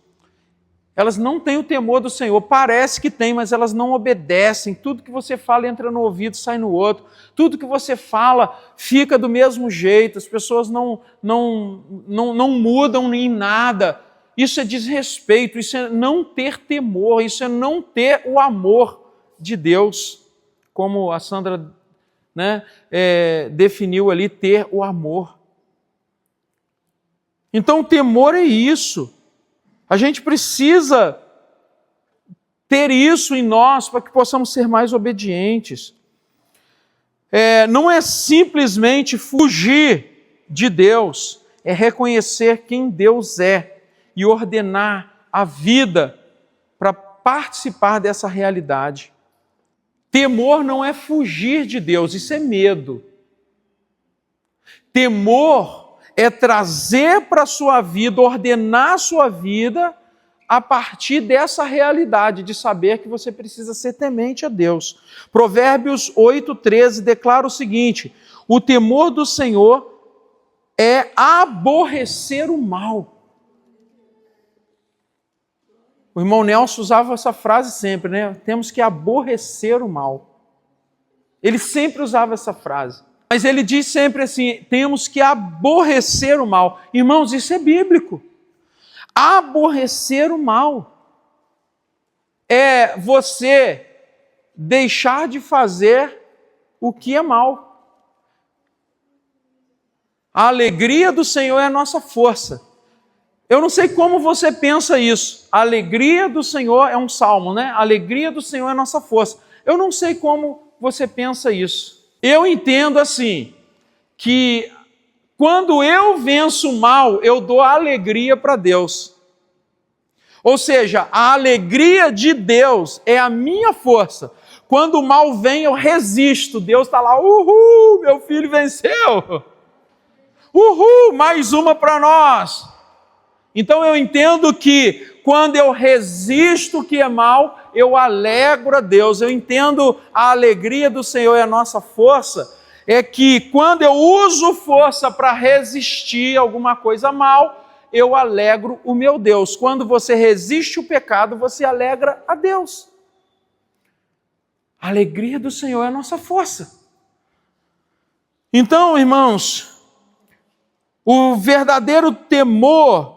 elas não têm o temor do Senhor, parece que têm, mas elas não obedecem. Tudo que você fala entra no ouvido, sai no outro. Tudo que você fala fica do mesmo jeito. As pessoas não mudam em nada. Isso é desrespeito, isso é não ter temor, isso é não ter o amor de Deus. Como a Sandra definiu ali, ter o amor. Então o temor é isso. A gente precisa ter isso em nós para que possamos ser mais obedientes. Não é simplesmente fugir de Deus, é reconhecer quem Deus é e ordenar a vida para participar dessa realidade. Temor não é fugir de Deus, isso é medo. Temor é trazer para a sua vida, ordenar a sua vida a partir dessa realidade de saber que você precisa ser temente a Deus. Provérbios 8:13 declara o seguinte: o temor do Senhor é aborrecer o mal. O irmão Nelson usava essa frase sempre, né? Temos que aborrecer o mal. Ele sempre usava essa frase. Mas ele diz sempre assim, temos que aborrecer o mal. Irmãos, isso é bíblico. Aborrecer o mal é você deixar de fazer o que é mal. A alegria do Senhor é a nossa força. Eu não sei como você pensa isso. A alegria do Senhor é um salmo, né? A alegria do Senhor é a nossa força. Eu não sei como você pensa isso. Eu entendo assim, que quando eu venço o mal, eu dou alegria para Deus. Ou seja, a alegria de Deus é a minha força. Quando o mal vem, eu resisto. Deus está lá, uhul, meu filho venceu. Uhul, mais uma para nós. Então eu entendo que quando eu resisto o que é mal, eu alegro a Deus. Eu entendo a alegria do Senhor e a nossa força. É que quando eu uso força para resistir alguma coisa mal, eu alegro o meu Deus. Quando você resiste o pecado, você alegra a Deus. A alegria do Senhor é a nossa força. Então, irmãos, o verdadeiro temor,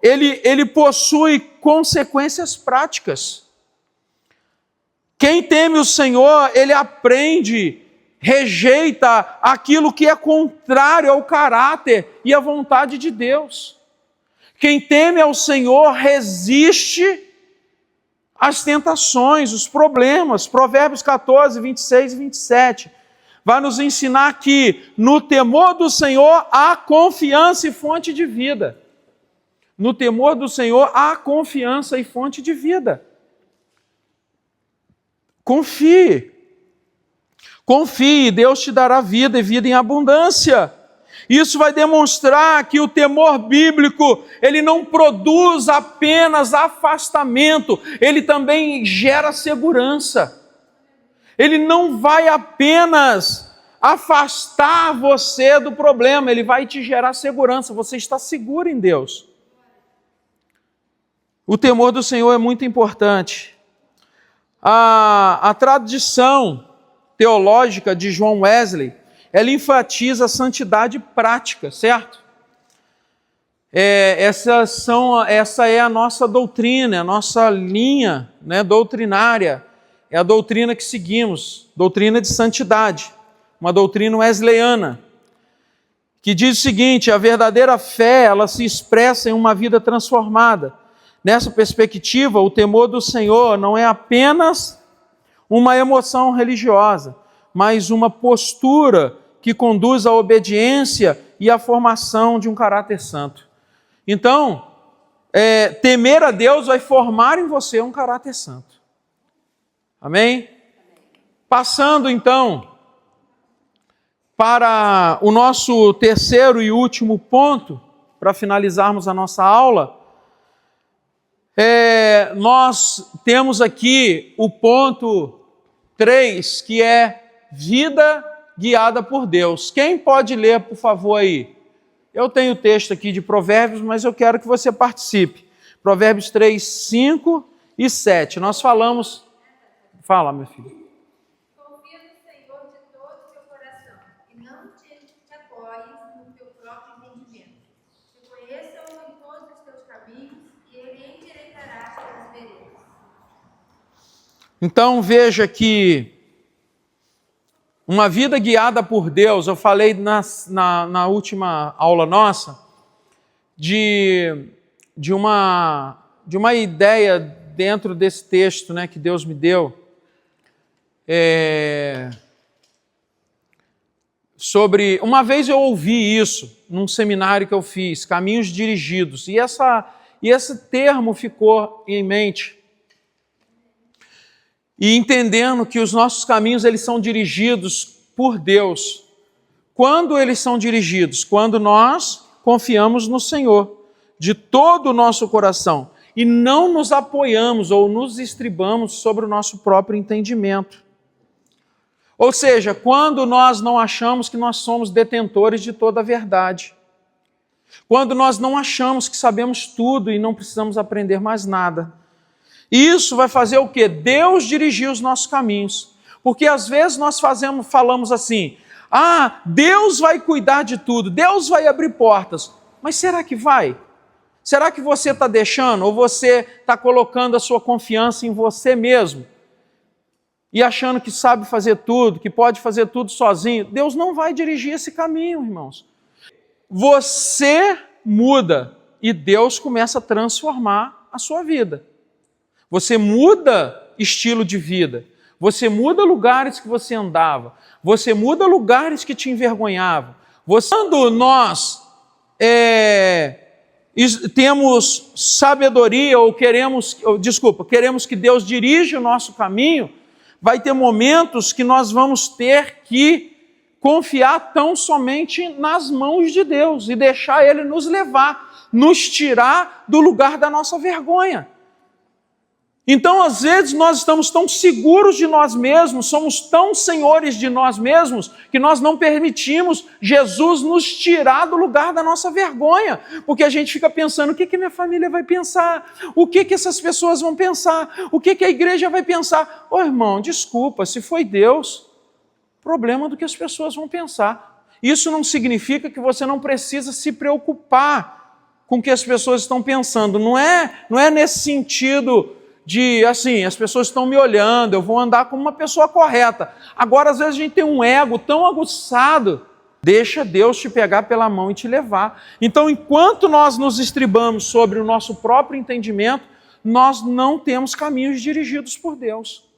ele possui consequências práticas. Quem teme o Senhor, ele aprende, rejeita aquilo que é contrário ao caráter e à vontade de Deus. Quem teme ao Senhor resiste às tentações, os problemas. Provérbios 14, 26 e 27. Vai nos ensinar que no temor do Senhor há confiança e fonte de vida. No temor do Senhor há confiança e fonte de vida. Confie. Confie, Deus te dará vida e vida em abundância. Isso vai demonstrar que o temor bíblico, ele não produz apenas afastamento, ele também gera segurança. Ele não vai apenas afastar você do problema, ele vai te gerar segurança, você está seguro em Deus. O temor do Senhor é muito importante. A tradição teológica de John Wesley, ela enfatiza a santidade prática, certo? Essa é a nossa doutrina, a nossa linha, né, doutrinária. É a doutrina que seguimos, doutrina de santidade, uma doutrina wesleyana, que diz o seguinte: a verdadeira fé, ela se expressa em uma vida transformada. Nessa perspectiva, o temor do Senhor não é apenas uma emoção religiosa, mas uma postura que conduz à obediência e à formação de um caráter santo. Então, temer a Deus vai formar em você um caráter santo. Amém? Passando então para o nosso terceiro e último ponto, para finalizarmos a nossa aula, nós temos aqui o ponto 3, que é vida guiada por Deus. Quem pode ler, por favor, aí? Eu tenho o texto aqui de Provérbios, mas eu quero que você participe. Provérbios 3, 5 e 7. Nós falamos... Fala, meu filho. Confia no Senhor de todo o teu coração e não te apoies no teu próprio entendimento. Reconheça-o em todos os teus caminhos e ele endireitará as tuas veredas. Então veja que uma vida guiada por Deus, eu falei na última aula nossa, de uma ideia dentro desse texto, né, que Deus me deu, sobre... Uma vez eu ouvi isso num seminário que eu fiz, Caminhos Dirigidos, e esse termo ficou em mente. E entendendo que os nossos caminhos, eles são dirigidos por Deus. Quando eles são dirigidos? Quando nós confiamos no Senhor, de todo o nosso coração, e não nos apoiamos ou nos estribamos sobre o nosso próprio entendimento. Ou seja, quando nós não achamos que nós somos detentores de toda a verdade. Quando nós não achamos que sabemos tudo e não precisamos aprender mais nada. Isso vai fazer o quê? Deus dirigir os nossos caminhos. Porque às vezes nós falamos assim: Deus vai cuidar de tudo, Deus vai abrir portas. Mas será que vai? Será que você está deixando, ou você está colocando a sua confiança em você mesmo? E achando que sabe fazer tudo, que pode fazer tudo sozinho? Deus não vai dirigir esse caminho, irmãos. Você muda e Deus começa a transformar a sua vida. Você muda estilo de vida, você muda lugares que você andava, você muda lugares que te envergonhavam. Quando nós temos sabedoria ou queremos que Deus dirija o nosso caminho, vai ter momentos que nós vamos ter que confiar tão somente nas mãos de Deus e deixar Ele nos levar, nos tirar do lugar da nossa vergonha. Então, às vezes, nós estamos tão seguros de nós mesmos, somos tão senhores de nós mesmos, que nós não permitimos Jesus nos tirar do lugar da nossa vergonha, porque a gente fica pensando: o que minha família vai pensar? O que essas pessoas vão pensar? O que a igreja vai pensar? Ô irmão, desculpa, se foi Deus, problema do que as pessoas vão pensar. Isso não significa que você não precisa se preocupar com o que as pessoas estão pensando. Não é nesse sentido de, assim, as pessoas estão me olhando, eu vou andar como uma pessoa correta. Agora, às vezes, a gente tem um ego tão aguçado. Deixa Deus te pegar pela mão e te levar. Então, enquanto nós nos estribamos sobre o nosso próprio entendimento, nós não temos caminhos dirigidos por Deus.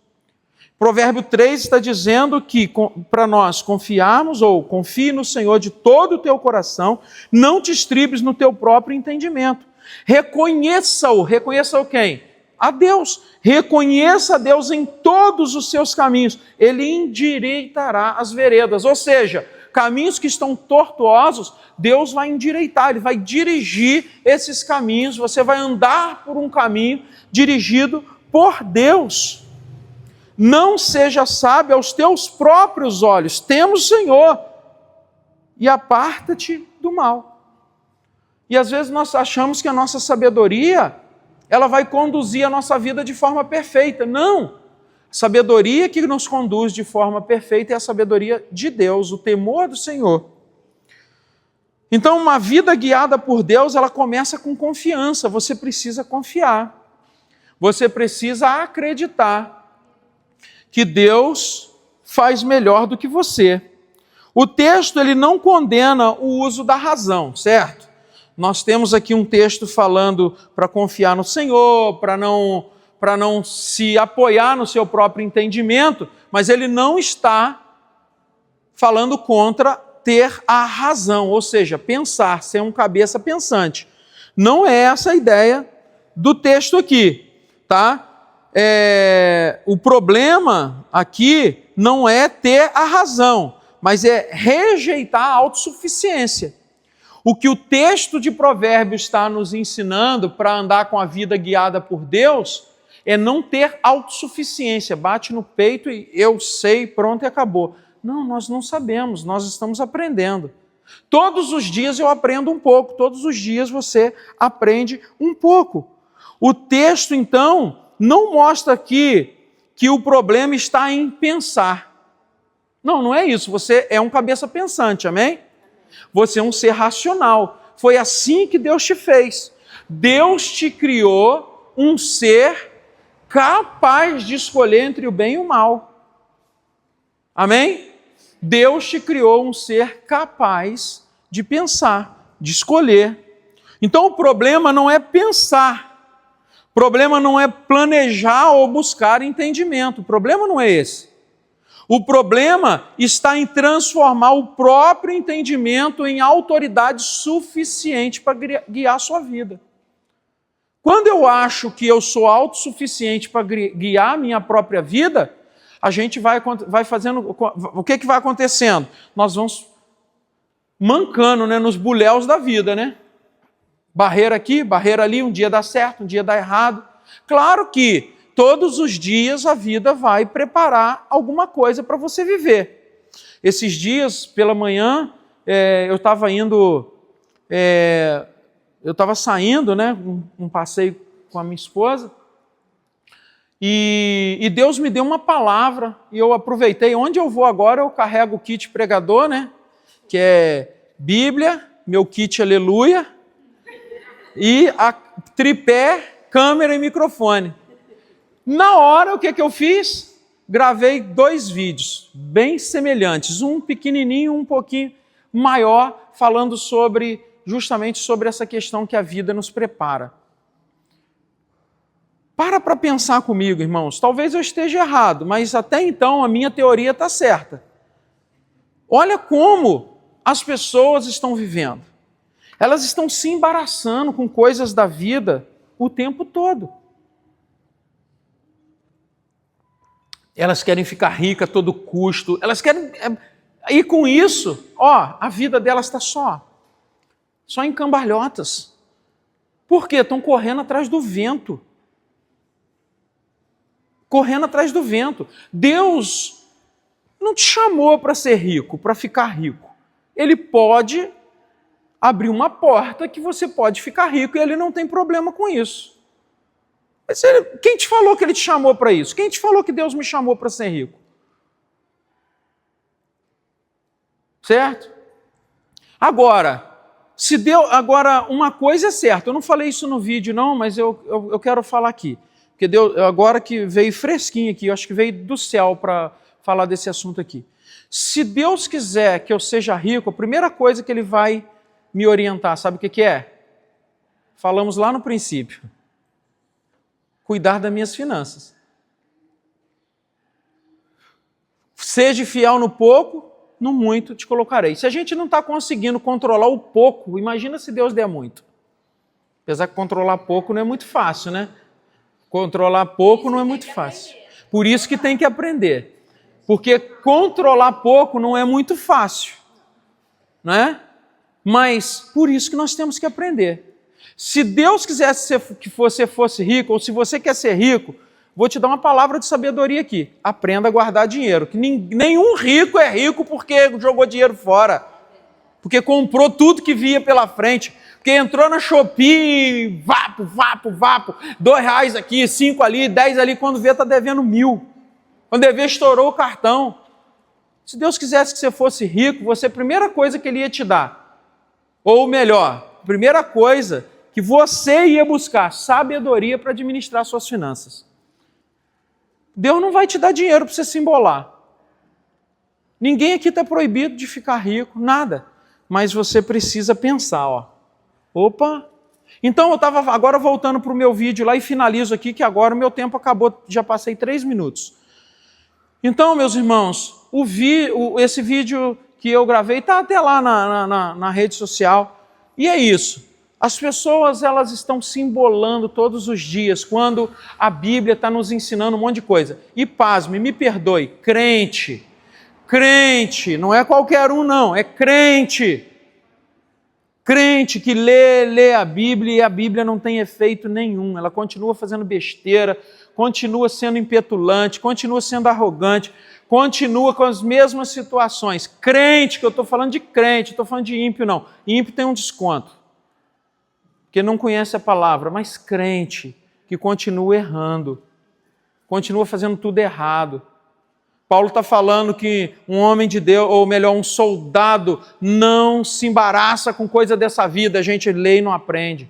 Provérbio 3 está dizendo que para nós confiarmos, ou confie no Senhor de todo o teu coração, não te estribes no teu próprio entendimento. Reconheça-o quem? A Deus. Reconheça a Deus em todos os seus caminhos. Ele endireitará as veredas. Ou seja, caminhos que estão tortuosos, Deus vai endireitar, Ele vai dirigir esses caminhos. Você vai andar por um caminho dirigido por Deus. Não seja sábio aos teus próprios olhos. Teme o Senhor e aparta-te do mal. E às vezes nós achamos que a nossa sabedoria, ela vai conduzir a nossa vida de forma perfeita. Não! A sabedoria que nos conduz de forma perfeita é a sabedoria de Deus, o temor do Senhor. Então, uma vida guiada por Deus, ela começa com confiança. Você precisa confiar. Você precisa acreditar que Deus faz melhor do que você. O texto ele não condena o uso da razão, certo? Nós temos aqui um texto falando para confiar no Senhor, para não se apoiar no seu próprio entendimento, mas ele não está falando contra ter a razão, ou seja, pensar, ser um cabeça pensante. Não é essa a ideia do texto aqui, tá? O problema aqui não é ter a razão, mas é rejeitar a autossuficiência. O que o texto de Provérbios está nos ensinando para andar com a vida guiada por Deus é não ter autossuficiência. Bate no peito e eu sei, pronto e acabou. Não, nós não sabemos, nós estamos aprendendo. Todos os dias eu aprendo um pouco, todos os dias você aprende um pouco. O texto, então, não mostra aqui que o problema está em pensar. Não é isso. Você é um cabeça pensante, amém? Você é um ser racional. Foi assim que Deus te fez. Deus te criou um ser capaz de escolher entre o bem e o mal. Amém? Deus te criou um ser capaz de pensar, de escolher. Então o problema não é pensar. O problema não é planejar ou buscar entendimento. O problema não é esse. O problema está em transformar o próprio entendimento em autoridade suficiente para guiar a sua vida. Quando eu acho que eu sou autossuficiente para guiar a minha própria vida, a gente vai fazendo... O que vai acontecendo? Nós vamos mancando, né, nos buléus da vida, né? Barreira aqui, barreira ali, um dia dá certo, um dia dá errado. Claro que todos os dias a vida vai preparar alguma coisa para você viver. Esses dias, pela manhã, eu estava saindo, né, um passeio com a minha esposa, e Deus me deu uma palavra, e eu aproveitei. Onde eu vou agora, eu carrego o kit pregador, né, que é Bíblia, meu kit Aleluia, e a tripé, câmera e microfone. Na hora, o que eu fiz? Gravei 2 vídeos bem semelhantes, um pequenininho, um pouquinho maior, falando justamente sobre essa questão que a vida nos prepara. Para pensar comigo, irmãos. Talvez eu esteja errado, mas até então a minha teoria está certa. Olha como as pessoas estão vivendo. Elas estão se embaraçando com coisas da vida o tempo todo. Elas querem ficar ricas a todo custo. Elas querem... E com isso, a vida delas está só em cambalhotas. Por quê? Estão correndo atrás do vento. Correndo atrás do vento. Deus não te chamou para ser rico, para ficar rico. Ele pode abrir uma porta que você pode ficar rico e ele não tem problema com isso. Mas quem te falou que ele te chamou para isso? Quem te falou que Deus me chamou para ser rico? Certo? Agora, uma coisa é certa, eu não falei isso no vídeo não, mas eu quero falar aqui. Porque Deus, agora que veio fresquinho aqui, eu acho que veio do céu para falar desse assunto aqui. Se Deus quiser que eu seja rico, a primeira coisa que Ele vai me orientar, sabe o que é? Falamos lá no princípio. Cuidar das minhas finanças. Seja fiel no pouco, no muito te colocarei. Se a gente não está conseguindo controlar o pouco, imagina se Deus der muito. Apesar que controlar pouco não é muito fácil, né? Controlar pouco não é muito fácil. Por isso que tem que aprender. Porque controlar pouco não é muito fácil. Não é? Mas por isso que nós temos que aprender. Se Deus quisesse que você fosse rico, ou se você quer ser rico, vou te dar uma palavra de sabedoria aqui. Aprenda a guardar dinheiro. Que nenhum rico é rico porque jogou dinheiro fora. Porque comprou tudo que via pela frente. Porque entrou na Shopee, vapo, R$2 aqui, 5 ali, 10 ali, quando vê está devendo 1.000. Quando vê estourou o cartão. Se Deus quisesse que você fosse rico, a primeira coisa que Ele ia te dar, ou melhor, a primeira coisa que você ia buscar, sabedoria para administrar suas finanças. Deus não vai te dar dinheiro para você se embolar. Ninguém aqui está proibido de ficar rico, nada. Mas você precisa pensar, ó. Opa! Então eu estava agora voltando para o meu vídeo lá e finalizo aqui, que agora o meu tempo acabou, já passei 3 minutos. Então, meus irmãos, esse vídeo que eu gravei está até lá na rede social. E é isso. As pessoas, elas estão se embolando todos os dias, quando a Bíblia está nos ensinando um monte de coisa. E pasme, me perdoe, crente, não é qualquer um não, é crente. Crente que lê a Bíblia e a Bíblia não tem efeito nenhum, ela continua fazendo besteira, continua sendo impetulante, continua sendo arrogante, continua com as mesmas situações. Crente, que eu estou falando de crente, estou falando de ímpio não. Ímpio tem um desconto, porque não conhece a palavra, mas crente que continua errando, continua fazendo tudo errado. Paulo está falando que um homem de Deus, ou melhor, um soldado, não se embaraça com coisa dessa vida. A gente lê e não aprende.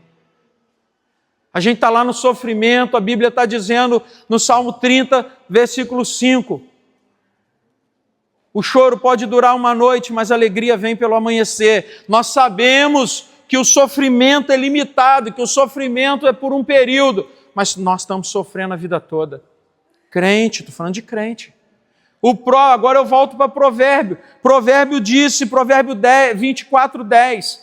A gente está lá no sofrimento, a Bíblia está dizendo no Salmo 30, versículo 5. O choro pode durar uma noite, mas a alegria vem pelo amanhecer. Nós sabemos que o sofrimento é limitado, que o sofrimento é por um período, mas nós estamos sofrendo a vida toda. Crente, estou falando de crente. Agora eu volto para Provérbio. Provérbio disse, Provérbio 24:10.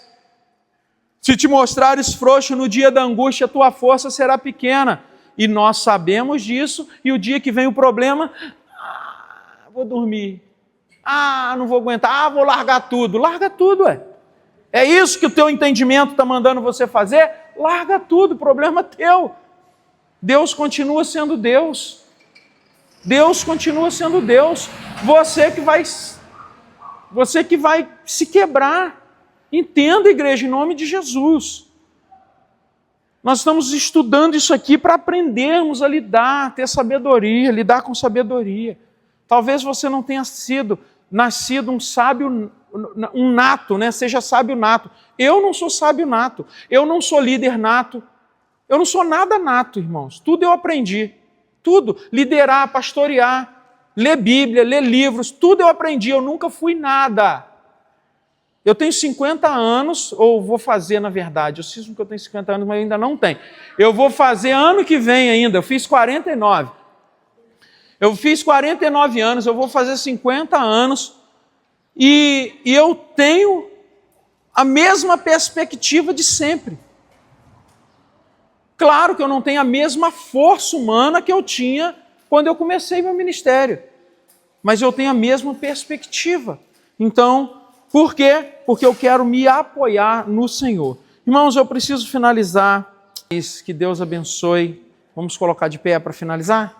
Se te mostrares frouxo no dia da angústia, a tua força será pequena. E nós sabemos disso, e o dia que vem o problema, vou dormir. Não vou aguentar, vou largar tudo. Larga tudo, ué. É isso que o teu entendimento está mandando você fazer? Larga tudo, problema teu. Deus continua sendo Deus. Deus continua sendo Deus. Você que vai se quebrar. Entenda, igreja, em nome de Jesus. Nós estamos estudando isso aqui para aprendermos a lidar, ter sabedoria, lidar com sabedoria. Talvez você não tenha nascido um sábio, um nato, né? Seja sábio nato. Eu não sou sábio nato. Eu não sou líder nato. Eu não sou nada nato, irmãos. Tudo eu aprendi. Tudo, liderar, pastorear, ler Bíblia, ler livros, tudo eu aprendi, eu nunca fui nada. Eu tenho 50 anos, ou vou fazer na verdade, eu cismo que eu tenho 50 anos, mas ainda não tenho. Eu vou fazer ano que vem ainda, eu fiz 49. Eu fiz 49 anos, eu vou fazer 50 anos, e eu tenho a mesma perspectiva de sempre. Claro que eu não tenho a mesma força humana que eu tinha quando eu comecei meu ministério, mas eu tenho a mesma perspectiva. Então, por quê? Porque eu quero me apoiar no Senhor. Irmãos, eu preciso finalizar. Que Deus abençoe. Vamos colocar de pé para finalizar?